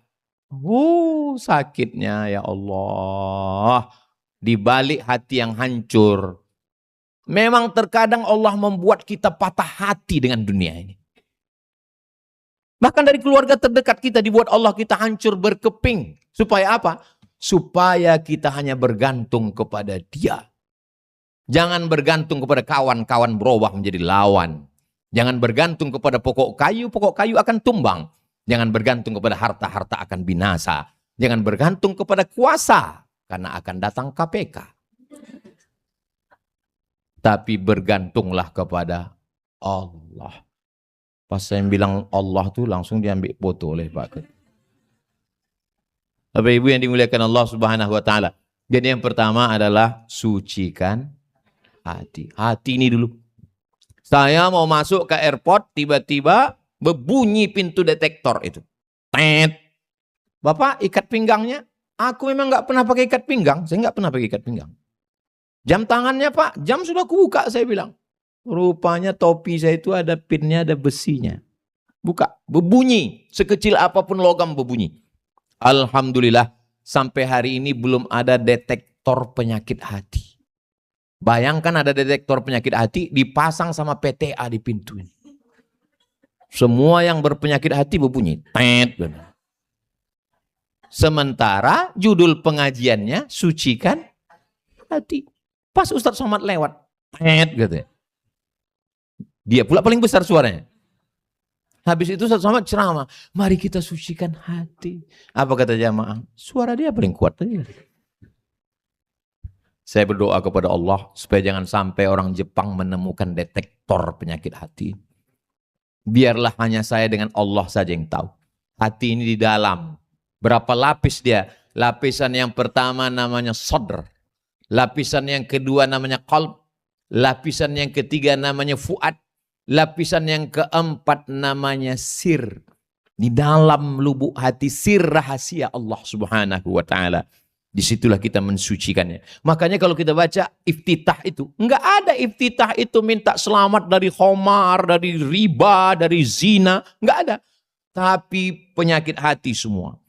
sakitnya ya Allah. Di balik hati yang hancur. Memang terkadang Allah membuat kita patah hati dengan dunia ini. Bahkan dari keluarga terdekat kita dibuat Allah kita hancur berkeping. Supaya apa? Supaya kita hanya bergantung kepada Dia. Jangan bergantung kepada kawan-kawan berubah menjadi lawan. Jangan bergantung kepada pokok kayu akan tumbang. Jangan bergantung kepada harta akan binasa. Jangan bergantung kepada kuasa, karena akan datang KPK. Tapi bergantunglah kepada Allah. Pas saya bilang Allah tuh langsung diambil foto oleh Pak. Bapak Ibu yang dimuliakan Allah Subhanahu wa Ta'ala. Jadi yang pertama adalah sucikan hati. Hati ini dulu. Saya mau masuk ke airport, tiba-tiba berbunyi pintu detektor itu. Tet. Bapak ikat pinggangnya. Aku memang nggak pernah pakai ikat pinggang. Saya nggak pernah pakai ikat pinggang. Jam tangannya Pak, jam sudah kubuka saya bilang. Rupanya topi saya itu ada pinnya, ada besinya. Buka, berbunyi. Sekecil apapun logam berbunyi. Alhamdulillah, sampai hari ini belum ada detektor penyakit hati. Bayangkan ada detektor penyakit hati dipasang sama PTA di pintu ini. Semua yang berpenyakit hati berbunyi. Tet. Sementara judul pengajiannya sucikan hati. Pas Ustadz Somad lewat. Tet gitu. Dia pula paling besar suaranya. Habis itu Ustaz Somad ceramah, mari kita sucikan hati. Apa kata jamaah? Suara dia paling kuat tadi. Saya berdoa kepada Allah supaya jangan sampai orang Jepang menemukan detektor penyakit hati. Biarlah hanya saya dengan Allah saja yang tahu. Hati ini di dalam. Berapa lapis dia? Lapisan yang pertama namanya sadr. Lapisan yang kedua namanya qalb. Lapisan yang ketiga namanya fuad. Lapisan yang keempat namanya sir. Di dalam lubuk hati sir rahasia Allah Subhanahu wa ta'ala. Disitulah kita mensucikannya. Makanya kalau kita baca iftitah itu, enggak ada iftitah itu minta selamat dari khamar, dari riba, dari zina, enggak ada. Tapi penyakit hati semua.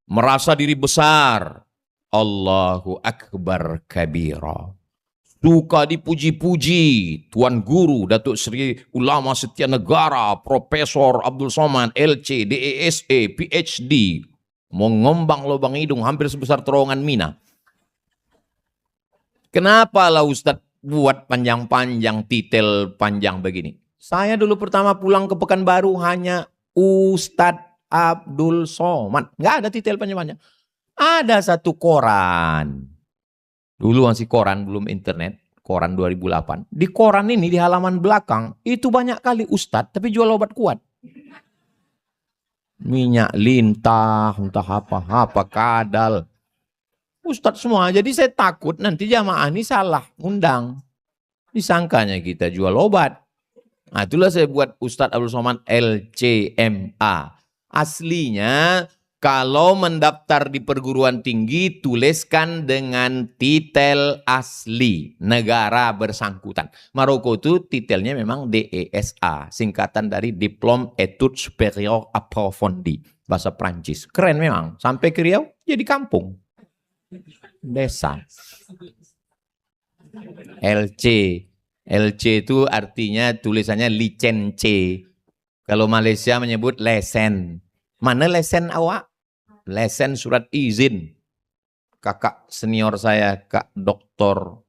Merasa diri besar. Allahu Akbar kabira. Suka dipuji-puji. Tuan Guru, Datuk Seri Ulama Setia Negara, Profesor Abdul Somad, LC, DESA, PhD. Mau ngembang lubang hidung hampir sebesar terowongan Mina. Kenapa lah Ustadz buat panjang-panjang, titel panjang begini? Saya dulu pertama pulang ke Pekanbaru hanya Ustadz Abdul Somad. Nggak ada titel panjang-panjang. Ada satu koran. Dulu masih koran, belum internet. Koran 2008. Di koran ini, di halaman belakang, itu banyak kali Ustadz, tapi jual obat kuat. Minyak lintah, entah apa kadal. Ustadz semua. Jadi saya takut nanti jamaah ini salah undang. Disangkanya kita jual obat. Nah itulah saya buat Ustadz Abdul Somad LCMA. Aslinya kalau mendaftar di perguruan tinggi tuliskan dengan titel asli negara bersangkutan. Maroko itu titelnya memang DESA, singkatan dari Diplôme Études Supérieures Approfondies, bahasa Prancis. Keren memang, sampai ke Riau jadi kampung. Desa. LC itu artinya tulisannya licence. Kalau Malaysia menyebut lesen. Mana lesen awak? Lesen surat izin. Kakak senior saya, Kak Dr.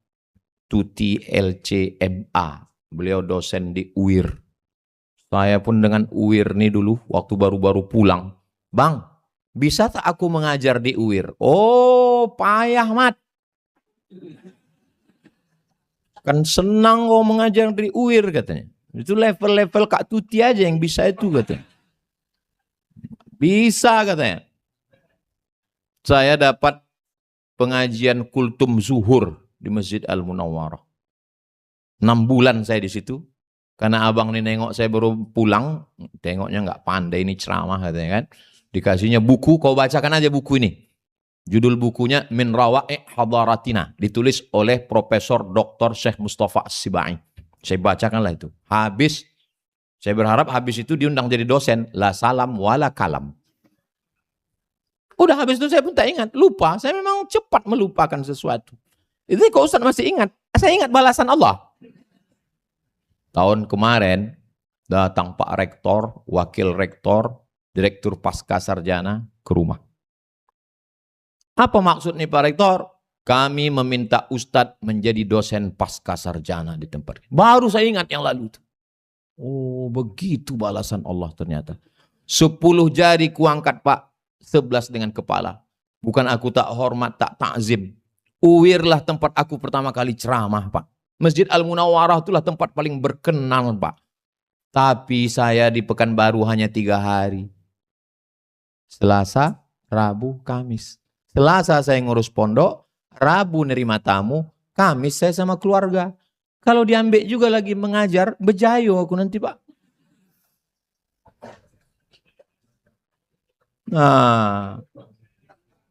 Tuti LCMA. Beliau dosen di UIR. Saya pun dengan UIR nih dulu, waktu baru-baru pulang. Bang, bisa tak aku mengajar di UIR? Oh, payah mat. Kan senang kau mengajar di UIR katanya. Itu level-level Kak Tuti aja yang bisa itu katanya. Bisa katanya. Saya dapat pengajian kultum zuhur di Masjid Al-Munawwarah. 6 bulan saya di situ. Karena abang ini nengok saya baru pulang. Tengoknya nggak pandai ini ceramah katanya kan. Dikasihnya buku, kau bacakan aja buku ini. Judul bukunya Min Rawa'i Hadaratina. Ditulis oleh Profesor Dr. Syekh Mustafa As-Sibai. Saya bacakanlah itu. Habis, saya berharap habis itu diundang jadi dosen. La salam wala kalam. Udah habis itu saya pun tak ingat. Lupa, saya memang cepat melupakan sesuatu. Itu kok Ustaz masih ingat. Saya ingat balasan Allah. Tahun kemarin, datang Pak Rektor, Wakil Rektor, Direktur Pasca Sarjana ke rumah. Apa maksud nih Pak Rektor? Kami meminta Ustadz menjadi dosen pasca sarjana di tempat. Baru saya ingat yang lalu itu. Oh begitu balasan Allah ternyata. 10 jari kuangkat Pak, 11 dengan kepala. Bukan aku tak hormat, tak takzim. UIR lah tempat aku pertama kali ceramah Pak. Masjid Al-Munawwarah itulah tempat paling berkenan Pak. Tapi saya di Pekanbaru hanya 3 hari. Selasa, Rabu, Kamis. Selasa saya ngurus pondok, Rabu nerima tamu, Kamis saya sama keluarga. Kalau diambil juga lagi mengajar, bejayo aku nanti Pak. Nah,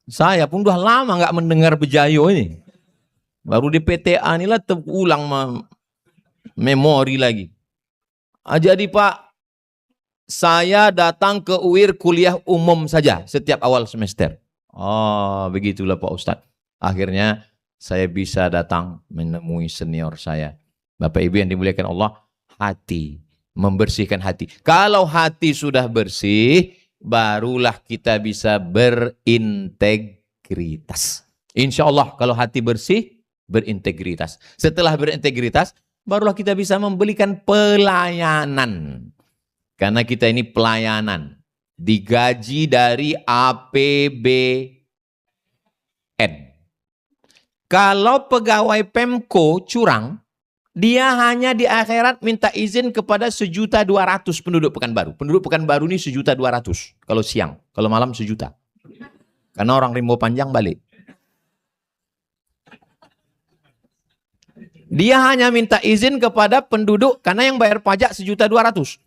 saya pun udah lama nggak mendengar bejayo ini. Baru di PTA inilah terulang memori lagi. Jadi Pak, saya datang ke UIR kuliah umum saja setiap awal semester. Oh, begitulah Pak Ustadz. Akhirnya saya bisa datang menemui senior saya. Bapak Ibu yang dimuliakan Allah, hati, membersihkan hati. Kalau hati sudah bersih, barulah kita bisa berintegritas. Insya Allah kalau hati bersih, berintegritas. Setelah berintegritas, barulah kita bisa membelikan pelayanan. Karena kita ini pelayanan, digaji dari APBN. Kalau pegawai Pemko curang, dia hanya di akhirat minta izin kepada 1.200.000 penduduk Pekanbaru. Penduduk Pekanbaru ini 1.200.000 kalau siang, kalau malam 1 juta. Karena orang Rimbo Panjang balik. Dia hanya minta izin kepada penduduk karena yang bayar pajak 1.200.000.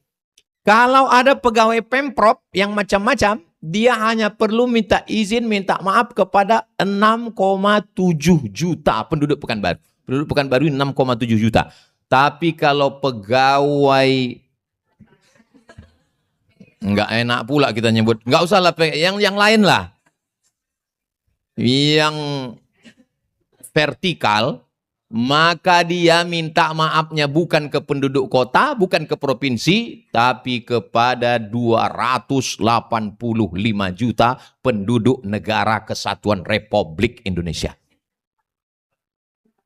Kalau ada pegawai Pemprov yang macam-macam, dia hanya perlu minta izin, minta maaf kepada 6,7 juta penduduk Pekanbaru. Penduduk Pekanbaru 6,7 juta. Tapi kalau pegawai, nggak enak pula kita nyebut, nggak usah lah, yang lain lah. Yang vertikal, maka dia minta maafnya bukan ke penduduk kota, bukan ke provinsi, tapi kepada 285 juta penduduk negara kesatuan Republik Indonesia.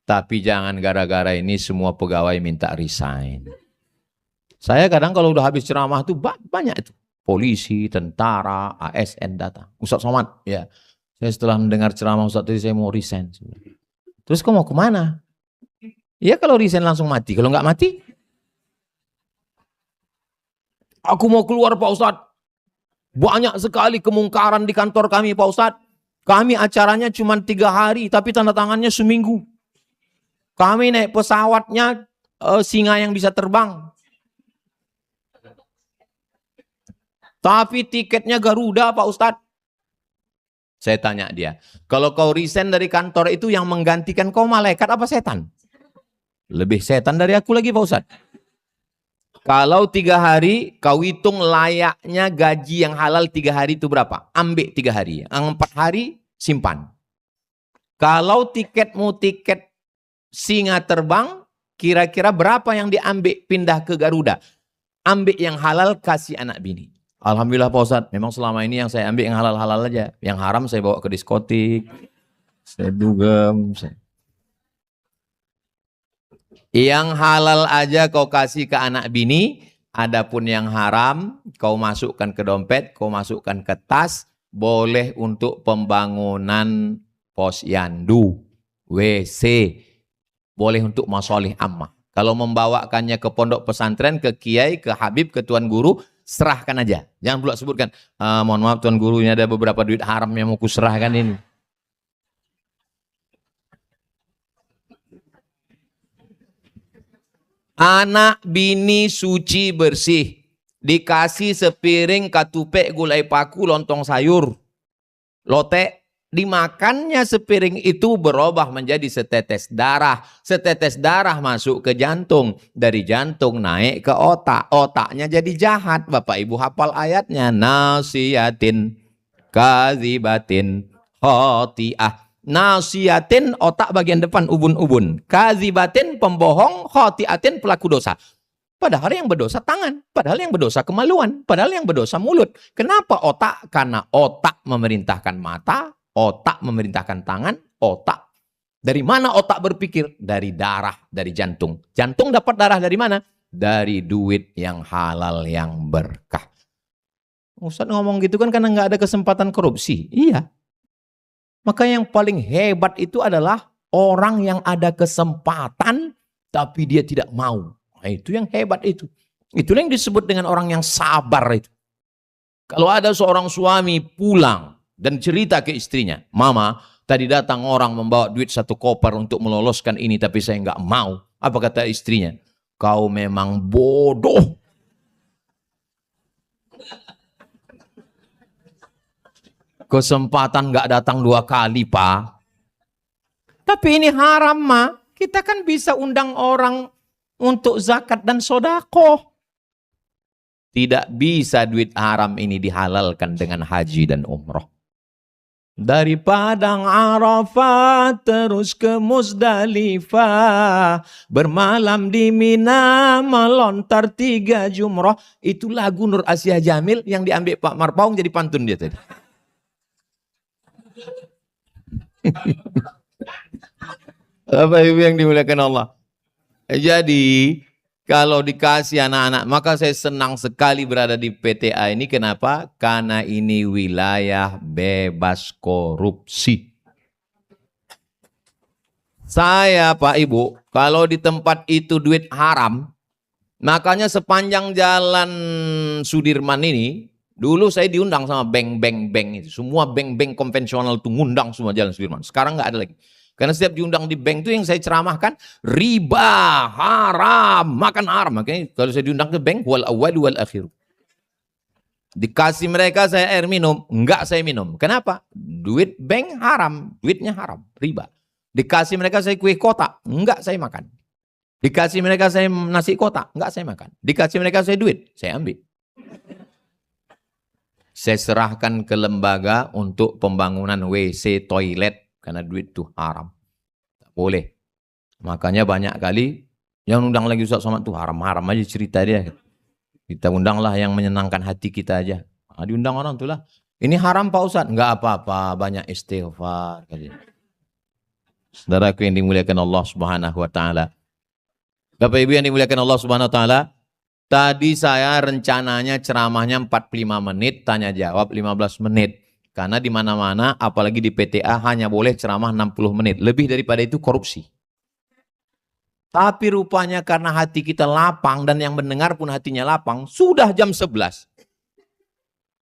Tapi jangan gara-gara ini semua pegawai minta resign. Saya kadang kalau udah habis ceramah tuh banyak itu. Polisi, tentara, ASN datang. Ustaz Somad, ya. Saya setelah mendengar ceramah Ustaz tadi saya mau resign. Terus kau mau kemana? Ya kalau resign langsung mati, kalau nggak mati, aku mau keluar Pak Ustadz. Banyak sekali kemungkaran di kantor kami Pak Ustadz. Kami acaranya cuma 3 hari, tapi tanda tangannya seminggu. Kami naik pesawatnya singa yang bisa terbang. Tapi tiketnya Garuda Pak Ustadz. Saya tanya dia, kalau kau resign dari kantor itu yang menggantikan kau malaikat apa setan? Lebih setan dari aku lagi Pak Ustadz. Kalau 3 hari, kau hitung layaknya gaji yang halal 3 hari itu berapa? Ambil 3 hari. Yang 4 hari, simpan. Kalau tiketmu tiket singa terbang, kira-kira berapa yang diambil pindah ke Garuda? Ambil yang halal, kasih anak bini. Alhamdulillah Pak Ustadz, memang selama ini yang saya ambil yang halal-halal aja. Yang haram saya bawa ke diskotik, saya dugem, Yang halal aja kau kasih ke anak bini, adapun yang haram kau masukkan ke dompet, kau masukkan ke tas, boleh untuk pembangunan posyandu, WC, boleh untuk masolih ammah. Kalau membawakannya ke pondok pesantren, ke kiai, ke habib, ke tuan guru, serahkan aja. Jangan pula sebutkan, mohon maaf tuan guru, ini ada beberapa duit haram yang mau kuserahkan ini. Anak bini suci bersih, dikasih sepiring katupek gulai paku lontong sayur, lotek, dimakannya sepiring itu berubah menjadi setetes darah masuk ke jantung, dari jantung naik ke otak, otaknya jadi jahat. Bapak Ibu hafal ayatnya, nasiyatin kazibatin khoti'ah. Nasiyatin otak bagian depan ubun-ubun, kazibatin pembohong, khotiatin pelaku dosa. Padahal yang berdosa tangan, padahal yang berdosa kemaluan, padahal yang berdosa mulut. Kenapa otak? Karena otak memerintahkan mata, otak memerintahkan tangan, otak. Dari mana otak berpikir? Dari darah, dari jantung. Jantung dapat darah dari mana? Dari duit yang halal, yang berkah. Ustaz ngomong gitu kan karena nggak ada kesempatan korupsi. Iya. Maka yang paling hebat itu adalah orang yang ada kesempatan tapi dia tidak mau. Nah, itu yang hebat itu. Itulah yang disebut dengan orang yang sabar itu. Kalau ada seorang suami pulang dan cerita ke istrinya, Mama, tadi datang orang membawa duit 1 koper untuk meloloskan ini tapi saya nggak mau. Apa kata istrinya? Kau memang bodoh. Kesempatan nggak datang 2 kali, Pak. Tapi ini haram, Ma. Kita kan bisa undang orang untuk zakat dan sodako. Tidak bisa duit haram ini dihalalkan dengan haji dan umroh. Dari Padang Arafah terus ke Muzdalifah, bermalam di Mina, melontar 3 jumroh. Itu lagu Nur Asia Jamil yang diambil Pak Marpaung jadi pantun dia tadi. Bapak Ibu yang dimuliakan Allah. Jadi kalau dikasih anak-anak, maka saya senang sekali berada di PTA ini. Kenapa? Karena ini wilayah bebas korupsi. Saya Pak Ibu, kalau di tempat itu duit haram, makanya sepanjang jalan Sudirman ini, dulu saya diundang sama bank itu. Semua bank konvensional itu ngundang semua jalan Sudirman. Sekarang nggak ada lagi. Karena setiap diundang di bank itu yang saya ceramahkan, riba, haram, makan haram. Makanya kalau saya diundang ke bank, wal awal wal akhir. Dikasih mereka saya air minum, enggak saya minum. Kenapa? Duit bank haram, duitnya haram, riba. Dikasih mereka saya kue kotak, enggak saya makan. Dikasih mereka saya nasi kotak, enggak saya makan. Dikasih mereka saya duit, saya ambil. Saya serahkan ke lembaga untuk pembangunan WC, toilet, karena duit itu haram. Tak boleh. Makanya banyak kali yang undang lagi Ustaz Somad itu haram-haram aja cerita dia. Kita undanglah yang menyenangkan hati kita aja. Nah, diundang orang itulah. Ini haram Pak Ustaz. Enggak apa-apa, banyak istighfar. Saudaraku yang dimuliakan Allah Subhanahu wa taala. Bapak Ibu yang dimuliakan Allah Subhanahu wa taala, tadi saya rencananya ceramahnya 45 menit, tanya jawab 15 menit. Karena di mana-mana, apalagi di PTA, hanya boleh ceramah 60 menit. Lebih daripada itu korupsi. Tapi rupanya karena hati kita lapang, dan yang mendengar pun hatinya lapang, sudah jam 11.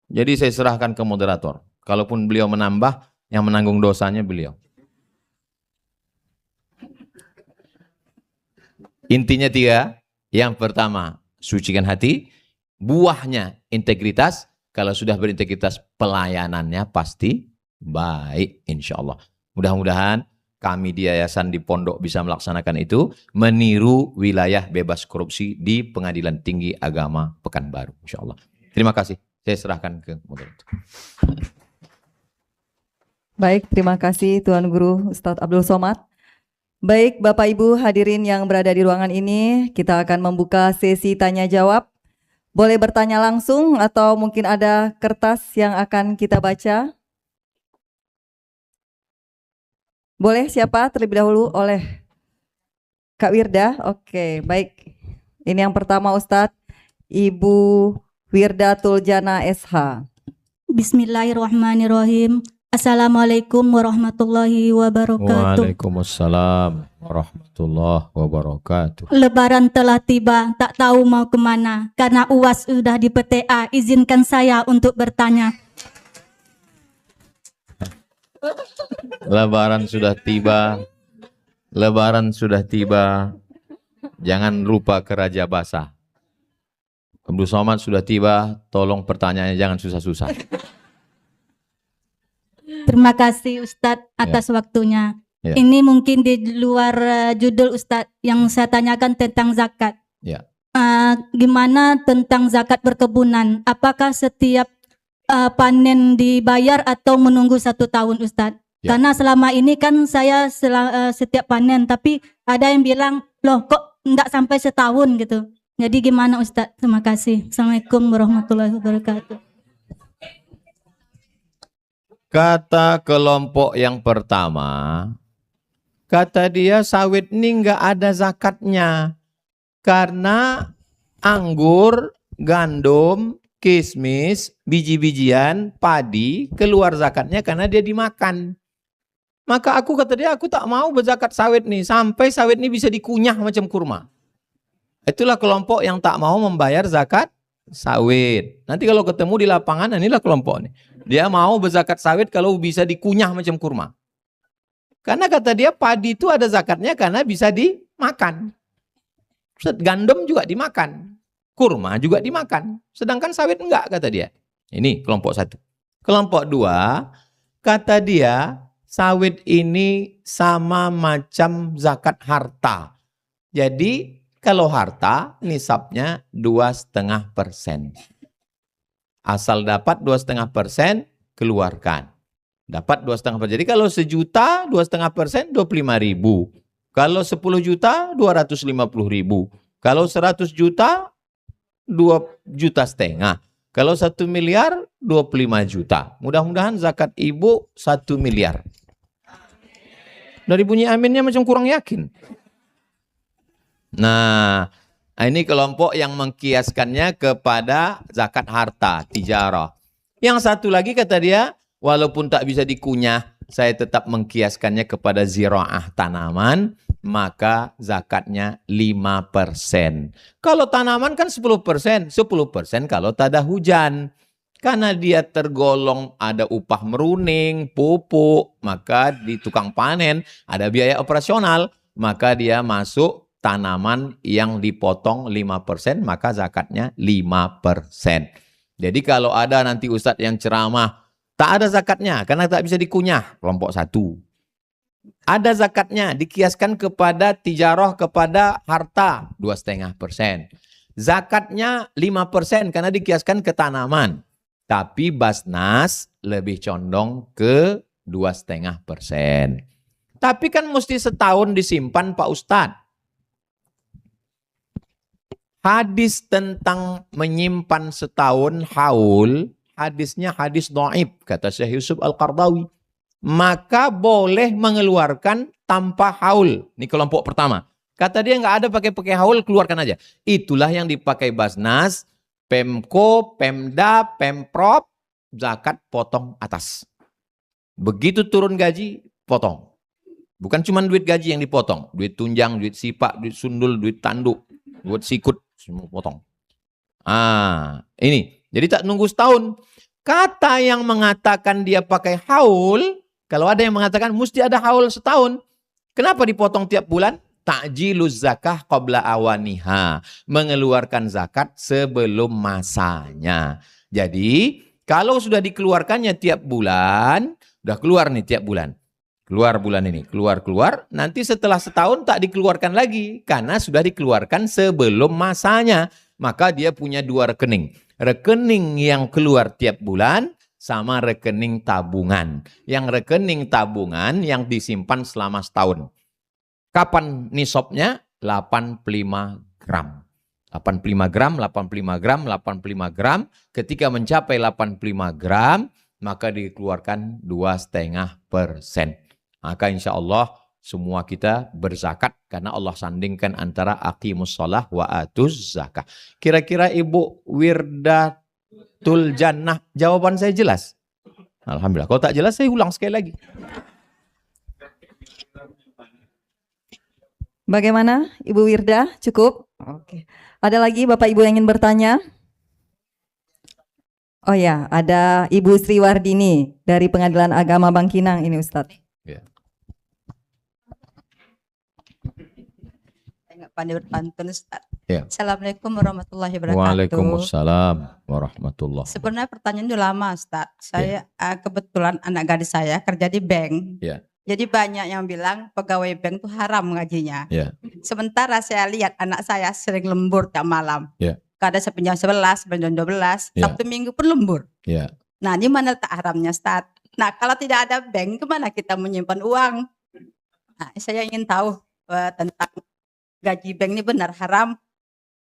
Jadi saya serahkan ke moderator. Kalaupun beliau menambah, yang menanggung dosanya beliau. Intinya 3. Yang pertama, sucikan hati. Buahnya integritas. Kalau sudah berintegritas, pelayanannya pasti baik, insya Allah. Mudah-mudahan kami di Yayasan di Pondok bisa melaksanakan itu, meniru wilayah bebas korupsi di Pengadilan Tinggi Agama Pekanbaru, insya Allah. Terima kasih. Saya serahkan ke moderator. Baik, terima kasih Tuan Guru Ustadz Abdul Somad. Baik, Bapak Ibu hadirin yang berada di ruangan ini, kita akan membuka sesi tanya jawab. Boleh bertanya langsung atau mungkin ada kertas yang akan kita baca. Boleh siapa terlebih dahulu? Oleh Kak Wirda. Oke, baik. Ini yang pertama Ustadz, Ibu Wirda Tuljana SH. Bismillahirrahmanirrahim. Assalamualaikum warahmatullahi wabarakatuh. Waalaikumsalam warahmatullahi wabarakatuh. Lebaran telah tiba, tak tahu mau kemana. Karena UAS sudah di PTA, izinkan saya untuk bertanya. Lebaran sudah tiba. Lebaran sudah tiba. Jangan lupa ke Raja Basah. Abdul Somad sudah tiba. Tolong pertanyaannya jangan susah-susah. Terima kasih Ustadz atas waktunya. Ya. Ini mungkin di luar judul Ustadz yang saya tanyakan tentang zakat. Ya. Gimana tentang zakat berkebunan? Apakah setiap panen dibayar atau menunggu 1 tahun Ustadz? Ya. Karena selama ini kan saya setiap panen, tapi ada yang bilang, loh kok enggak sampai setahun gitu. Jadi gimana Ustadz? Terima kasih. Assalamualaikum warahmatullahi wabarakatuh. Kata kelompok yang pertama, kata dia sawit ini nggak ada zakatnya. Karena anggur, gandum, kismis, biji-bijian, padi, keluar zakatnya karena dia dimakan. Maka aku kata dia, aku tak mau berzakat sawit nih, sampai sawit ini bisa dikunyah macam kurma. Itulah kelompok yang tak mau membayar zakat sawit. Nanti kalau ketemu di lapangan, inilah kelompok nih. Dia mau berzakat sawit kalau bisa dikunyah macam kurma. Karena kata dia padi itu ada zakatnya karena bisa dimakan. Gandum juga dimakan. Kurma juga dimakan. Sedangkan sawit enggak kata dia. Ini kelompok 1. Kelompok 2, kata dia sawit ini sama macam zakat harta. Jadi kalau harta nisabnya 2,5%. Asal dapat 2,5% keluarkan. Dapat 2,5%. Jadi kalau 1 juta 2,5% 25.000. Kalau 10 juta 250.000. Kalau 100 juta 2,5 juta. Kalau 1 miliar 25 juta. Mudah-mudahan zakat ibu 1 miliar. Dari bunyi aminnya macam kurang yakin. Nah, ini kelompok yang mengkiaskannya kepada zakat harta, tijarah. Yang satu lagi kata dia, walaupun tak bisa dikunyah, saya tetap mengkiaskannya kepada ziraah tanaman, maka zakatnya 5%. Kalau tanaman kan 10%, 10% kalau tak ada hujan. Karena dia tergolong ada upah meruning, pupuk, maka di tukang panen ada biaya operasional, maka dia masuk tanaman yang dipotong 5%, maka zakatnya 5%. Jadi kalau ada nanti ustadz yang ceramah, tak ada zakatnya karena tak bisa dikunyah, kelompok satu. Ada zakatnya, dikiaskan kepada tijarah, kepada harta, 2,5%. Zakatnya 5% karena dikiaskan ke tanaman. Tapi Basnas lebih condong ke 2,5%. Tapi kan mesti setahun disimpan Pak Ustadz. Hadis tentang menyimpan setahun haul, hadisnya hadis dhaif, kata Syekh Yusuf Al-Qardawi. Maka boleh mengeluarkan tanpa haul. Ini kelompok pertama. Kata dia nggak ada pakai haul, keluarkan aja. Itulah yang dipakai Basnas, Pemko, Pemda, Pemprov, zakat potong atas. Begitu turun gaji, potong. Bukan cuma duit gaji yang dipotong. Duit tunjang, duit sipak, duit sundul, duit tanduk, duit sikut, semua potong. Ini. Jadi tak nunggu setahun. Kata yang mengatakan dia pakai haul, kalau ada yang mengatakan mesti ada haul setahun. Kenapa dipotong tiap bulan? Ta'jiluz zakah qabla awaniha. Mengeluarkan zakat sebelum masanya. Jadi, kalau sudah dikeluarkannya tiap bulan, udah keluar nih tiap bulan. Keluar bulan ini, keluar. Nanti setelah setahun tak dikeluarkan lagi. Karena sudah dikeluarkan sebelum masanya. Maka dia punya dua rekening. Rekening yang keluar tiap bulan sama rekening tabungan. Yang rekening tabungan yang disimpan selama setahun. Kapan nisabnya? 85 gram. 85 gram, 85 gram, 85 gram. Ketika mencapai 85 gram, maka dikeluarkan 2,5%. Maka insya Allah semua kita berzakat karena Allah sandingkan antara aqimus shalah wa atuz zakah. Kira-kira Ibu Wirdatul Jannah, jawaban saya jelas? Alhamdulillah. Kalau tak jelas saya ulang sekali lagi. Bagaimana Ibu Wirda? Cukup? Oke. Ada lagi Bapak Ibu yang ingin bertanya? Oh ya, ada Ibu Sri Wardini dari Pengadilan Agama Bangkinang ini Ustadz. Ya. Enggak pandai berpantun Ustaz. Ya. Assalamualaikum warahmatullahi wabarakatuh. Waalaikumsalam warahmatullahi. Sebenarnya pertanyaan itu lama Ustaz. Saya kebetulan anak gadis saya kerja di bank. Ya. Jadi banyak yang bilang pegawai bank itu haram ngajinya. Ya. Sementara saya lihat anak saya sering lembur tiap malam. Ya. Kadang sampai jam 11, sampai jam 12, Ya. Sabtu Minggu pun lembur. Ya. Nah, ini mana letak haramnya Ustaz? Nah, kalau tidak ada bank, kemana kita menyimpan uang? Nah, saya ingin tahu tentang gaji bank ini benar haram?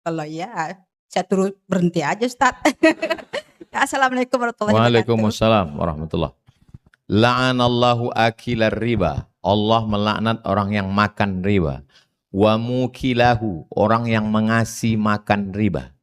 Kalau ya, saya turut berhenti aja Ustaz. Assalamualaikum warahmatullahi wabarakatuh. Waalaikumsalam warahmatullahi. La'anallahu akilar riba. Allah melaknat orang yang makan riba. Wa mukilahu, orang yang mengasih makan riba.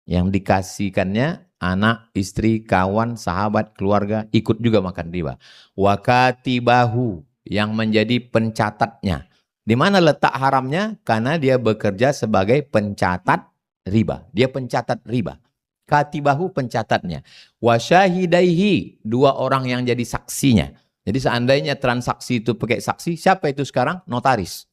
Yang dikasihkannya anak, istri, kawan, sahabat, keluarga ikut juga makan riba. Wa katibahu, yang menjadi pencatatnya. Di mana letak haramnya? Karena dia bekerja sebagai pencatat riba. Dia pencatat riba. Katibahu, pencatatnya. Wa syahidaihi, dua orang yang jadi saksinya. Jadi seandainya transaksi itu pakai saksi, siapa itu sekarang? Notaris.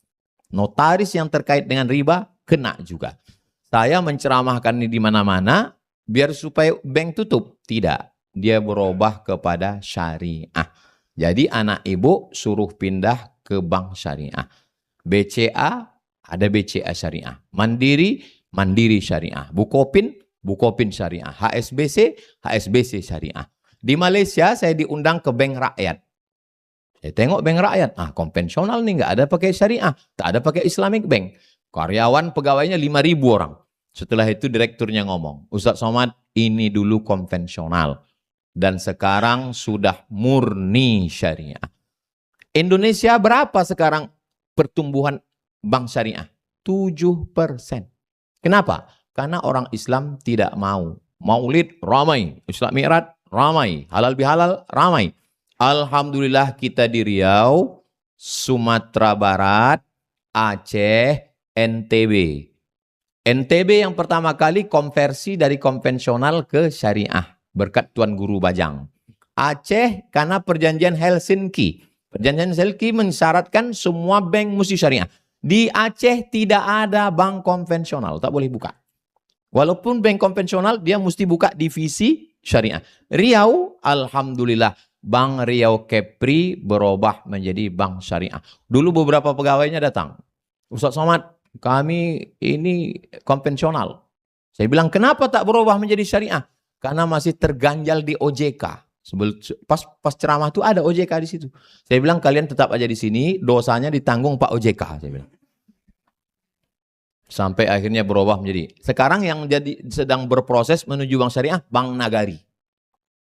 Notaris yang terkait dengan riba kena juga. Saya menceramahkan ini di mana-mana biar supaya bank tutup. Tidak. Dia berubah kepada syariah. Jadi anak ibu suruh pindah ke bank syariah. BCA, ada BCA syariah. Mandiri, Mandiri syariah. Bukopin, Bukopin syariah. HSBC, HSBC syariah. Di Malaysia saya diundang ke bank rakyat. Saya tengok bank rakyat, konvensional nih, nggak ada pakai syariah, tak ada pakai Islamic Bank. Karyawan pegawainya 5.000 orang. Setelah itu direkturnya ngomong, Ustadz Somad, ini dulu konvensional. Dan sekarang sudah murni syariah. Indonesia berapa sekarang pertumbuhan bank syariah? 7%. Kenapa? Karena orang Islam tidak mau. Maulid ramai, Isra Mi'raj ramai, halal bihalal ramai. Alhamdulillah kita di Riau, Sumatera Barat, Aceh, NTB. NTB yang pertama kali konversi dari konvensional ke syariah berkat Tuan Guru Bajang. Aceh karena perjanjian Helsinki. Perjanjian Helsinki mensyaratkan semua bank mesti syariah. Di Aceh tidak ada bank konvensional, tak boleh buka. Walaupun bank konvensional, dia mesti buka divisi syariah. Riau, alhamdulillah, Bank Riau Kepri berubah menjadi bank syariah. Dulu beberapa pegawainya datang. Ustaz Somad, kami ini konvensional. Saya bilang, kenapa tak berubah menjadi syariah? Karena masih terganjal di OJK. Pas ceramah itu ada OJK di situ. Saya bilang, kalian tetap aja di sini, dosanya ditanggung Pak OJK. Saya bilang. Sampai akhirnya berubah menjadi. Sekarang yang sedang berproses menuju bank syariah, Bank Nagari,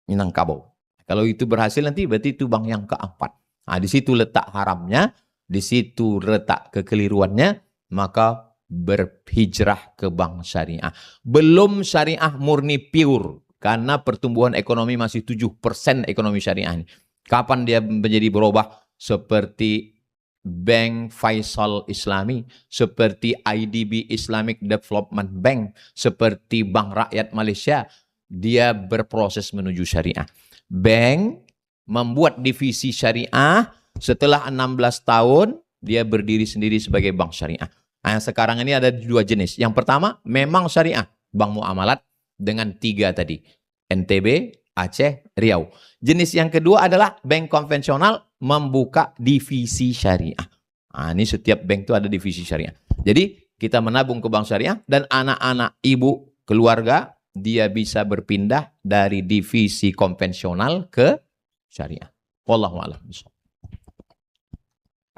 Minangkabau. Kalau itu berhasil nanti berarti itu bank yang keempat. Nah, di situ letak haramnya, di situ letak kekeliruannya, maka berhijrah ke bank syariah. Belum syariah murni pure, karena pertumbuhan ekonomi masih 7% ekonomi syariah ini. Kapan dia menjadi berubah? Seperti Bank Faisal Islami, seperti IDB Islamic Development Bank, seperti Bank Rakyat Malaysia, dia berproses menuju syariah. Bank membuat divisi syariah, setelah 16 tahun, dia berdiri sendiri sebagai bank syariah. Nah, sekarang ini ada dua jenis. Yang pertama, memang syariah, bank muamalat dengan 3 tadi. NTB, Aceh, Riau. Jenis yang kedua adalah bank konvensional membuka divisi syariah. Nah, ini setiap bank itu ada divisi syariah. Jadi kita menabung ke bank syariah dan anak-anak ibu keluarga dia bisa berpindah dari divisi konvensional ke syariah. Wallahu a'lam.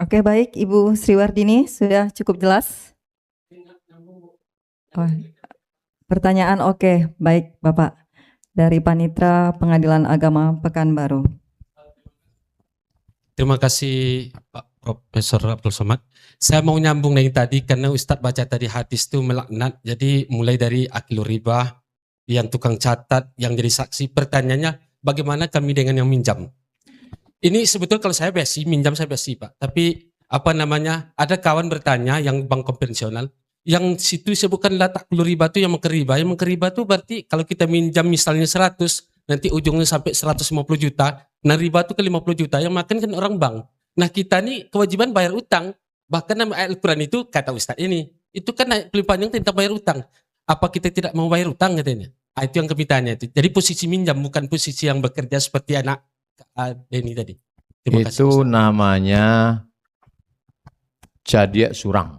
Oke, baik Ibu Sriwardini, sudah cukup jelas. Oh, pertanyaan oke, baik Bapak. Dari Panitra Pengadilan Agama Pekanbaru. Terima kasih Pak Profesor Abdul Somad. Saya mau nyambung dari tadi karena Ustadz baca tadi hadis itu melaknat. Jadi mulai dari akil riba, yang tukang catat, yang jadi saksi. Pertanyaannya bagaimana kami dengan yang minjam? Ini sebetulnya kalau saya besi, minjam saya besi Pak. Tapi apa namanya, ada kawan bertanya yang bank konvensional, yang situ sebutkan letak riba itu yang mengkeriba. Yang mengkeriba itu berarti kalau kita minjam misalnya 100, nanti ujungnya sampai 150 juta. Nah riba itu ke 50 juta, yang makan kan orang bank. Nah kita ini kewajiban bayar utang. Bahkan nama ayat Al-Quran itu, kata Ustaz ini, itu kan pelimpahan yang tentang bayar utang. Apa kita tidak mau bayar utang katanya? Nah, itu yang kami tanya. Itu. Jadi posisi minjam, bukan posisi yang bekerja seperti anak Denny tadi. Terima kasih, itu Ustaz. namanya jadiak surang.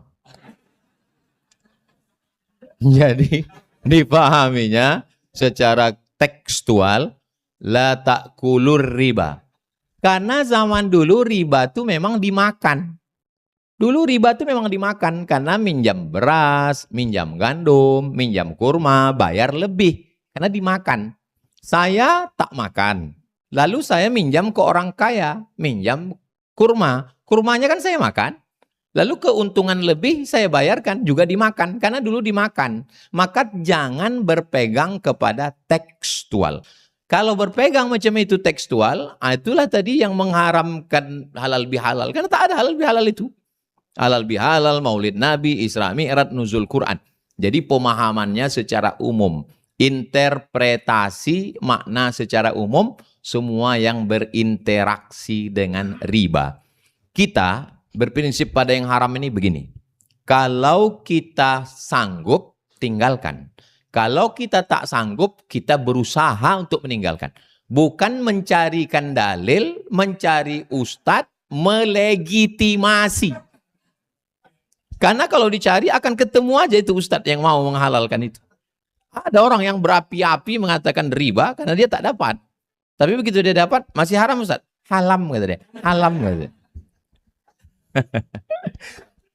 Jadi dipahaminya secara tekstual, la ta'kulur riba. Karena zaman dulu riba itu memang dimakan. Dulu riba itu memang dimakan karena minjam beras, minjam gandum, minjam kurma, bayar lebih. Karena dimakan. Saya tak makan. Lalu saya minjam ke orang kaya, minjam kurma. Kurmanya kan saya makan. Lalu keuntungan lebih saya bayarkan juga dimakan. Karena dulu dimakan. Maka jangan berpegang kepada tekstual. Kalau berpegang macam itu tekstual, itulah tadi yang mengharamkan halal bihalal. Karena tak ada halal bihalal itu. Halal bihalal, maulid nabi, Isra Mi'raj, nuzul Quran. Jadi pemahamannya secara umum. Interpretasi makna secara umum, semua yang berinteraksi dengan riba. Kita berprinsip pada yang haram ini begini. Kalau kita sanggup, tinggalkan. Kalau kita tak sanggup, kita berusaha untuk meninggalkan. Bukan mencarikan dalil, mencari ustadz, melegitimasi. Karena kalau dicari akan ketemu aja itu ustadz yang mau menghalalkan itu. Ada orang yang berapi-api mengatakan riba karena dia tak dapat. Tapi begitu dia dapat, masih haram ustadz. Halam kata dia. Halam kata dia.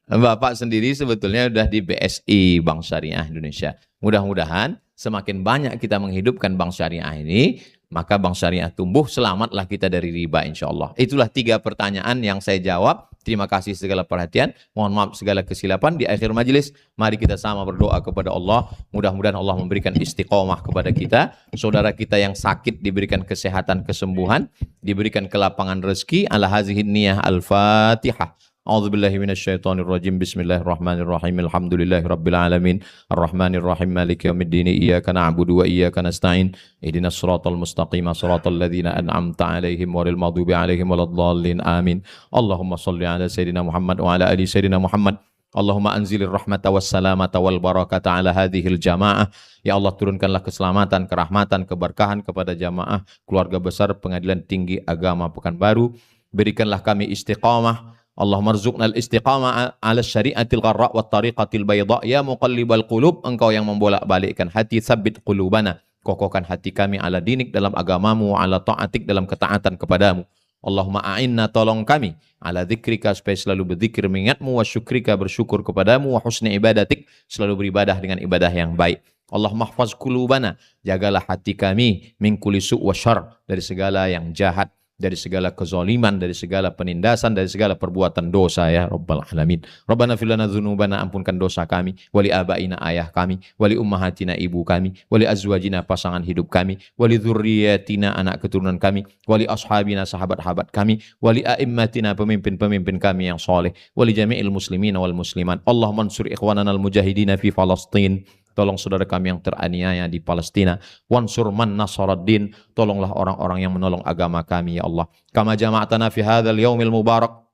Bapak sendiri sebetulnya sudah di BSI, Bank Syariah Indonesia. Mudah-mudahan semakin banyak kita menghidupkan Bank Syariah ini, maka Bank Syariah tumbuh, selamatlah kita dari riba insya Allah. Itulah 3 pertanyaan yang saya jawab. Terima kasih segala perhatian. Mohon maaf segala kesilapan. Di akhir majelis, mari kita sama berdoa kepada Allah. Mudah-mudahan Allah memberikan istiqomah kepada kita. Saudara kita yang sakit diberikan kesehatan, kesembuhan, diberikan kelapangan rezeki. Ala hazihin niyah al-Fatihah. A'udzubillahi minasyaitonirrajim. Bismillahirrahmanirrahim. Alhamdulillahirabbil alamin. Arrahmanirrahim. Maliki yaumiddin. Iyyaka na'budu wa iyyaka nasta'in. Ihdinas siratal mustaqim. Siratal ladzina an'amta 'alaihim ghairil maghdubi 'alaihim waladdallin. Amin. Allahumma shalli ala sayyidina Muhammad wa ala ali sayyidina Muhammad. Allahumma anzilir rahmata wassalamata wal barakata ala hadhil jamaah. Ya Allah, turunkanlah keselamatan, kerahmatan, keberkahan kepada jamaah keluarga besar Pengadilan Tinggi Agama Pekanbaru. Berikanlah kami istiqamah. Allahumma rzuqnal istiqamah ala syariatil gharra wa tariqatil bayda. Ya muqallibal qulub, engkau yang membolak-balikkan hati, tsabbit qulubana, kokohkan hati kami ala dinik, dalam agamamu, ala ta'atik, dalam ketaatan kepadamu. Allahumma a'inna, tolong kami, ala dzikrika, supaya selalu berzikir mengingatmu, wa syukrika, bersyukur kepadamu, wa husni ibadatik, selalu beribadah dengan ibadah yang baik. Allahumma hfaz qulubana, jagalah hati kami, min kulli su' wa syarr, dari segala yang jahat, dari segala kezaliman, dari segala penindasan, dari segala perbuatan dosa, ya Rabbal Alamin. Rabbana fil lana dzunubana, ampunkan dosa kami, wali abaina, ayah kami, wali ummahatina, ibu kami, wali azwajina, pasangan hidup kami, wali dzurriyyatina, anak keturunan kami, wali ashabina, sahabat-sahabat kami, wali a'immatina, pemimpin-pemimpin kami yang soleh, wali jami'il muslimin wal muslimat. Allahumma ansur ikhwanana al-mujahidina fi Falastin, tolong saudara kami yang teraniaya di Palestina. Wansur man nasaraddin, tolonglah orang-orang yang menolong agama kami, ya Allah. Kama jama'atana fi hadzal yaumil mubarak,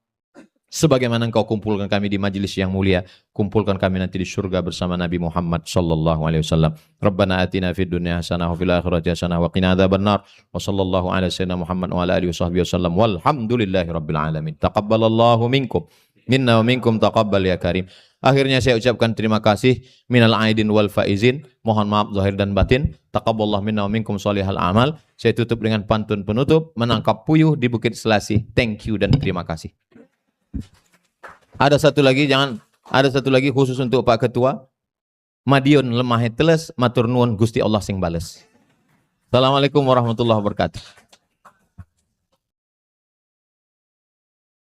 sebagaimana engkau kumpulkan kami di majlis yang mulia, kumpulkan kami nanti di surga bersama Nabi Muhammad sallallahu alaihi wasallam. Rabbana atina fid dunya hasanah wa fil akhirati hasanah wa qina adzabannar. Wa sallallahu ala sayyidina Muhammad wa ala alihi washabbihi wasallam. Walhamdulillahi rabbil alamin. Taqabbalallahu minkum minna wa minkum taqabbal ya karim. Akhirnya saya ucapkan terima kasih minal aidin wal faizin. Mohon maaf zahir dan batin. Taqabbalallahu minna wa minkum shalihal amal. Saya tutup dengan pantun penutup, menangkap puyuh di Bukit Selasih. Thank you dan terima kasih. Ada satu lagi khusus untuk Pak Ketua. Madiun lemah teles, matur nuwun Gusti Allah sing bales. Assalamualaikum warahmatullahi wabarakatuh.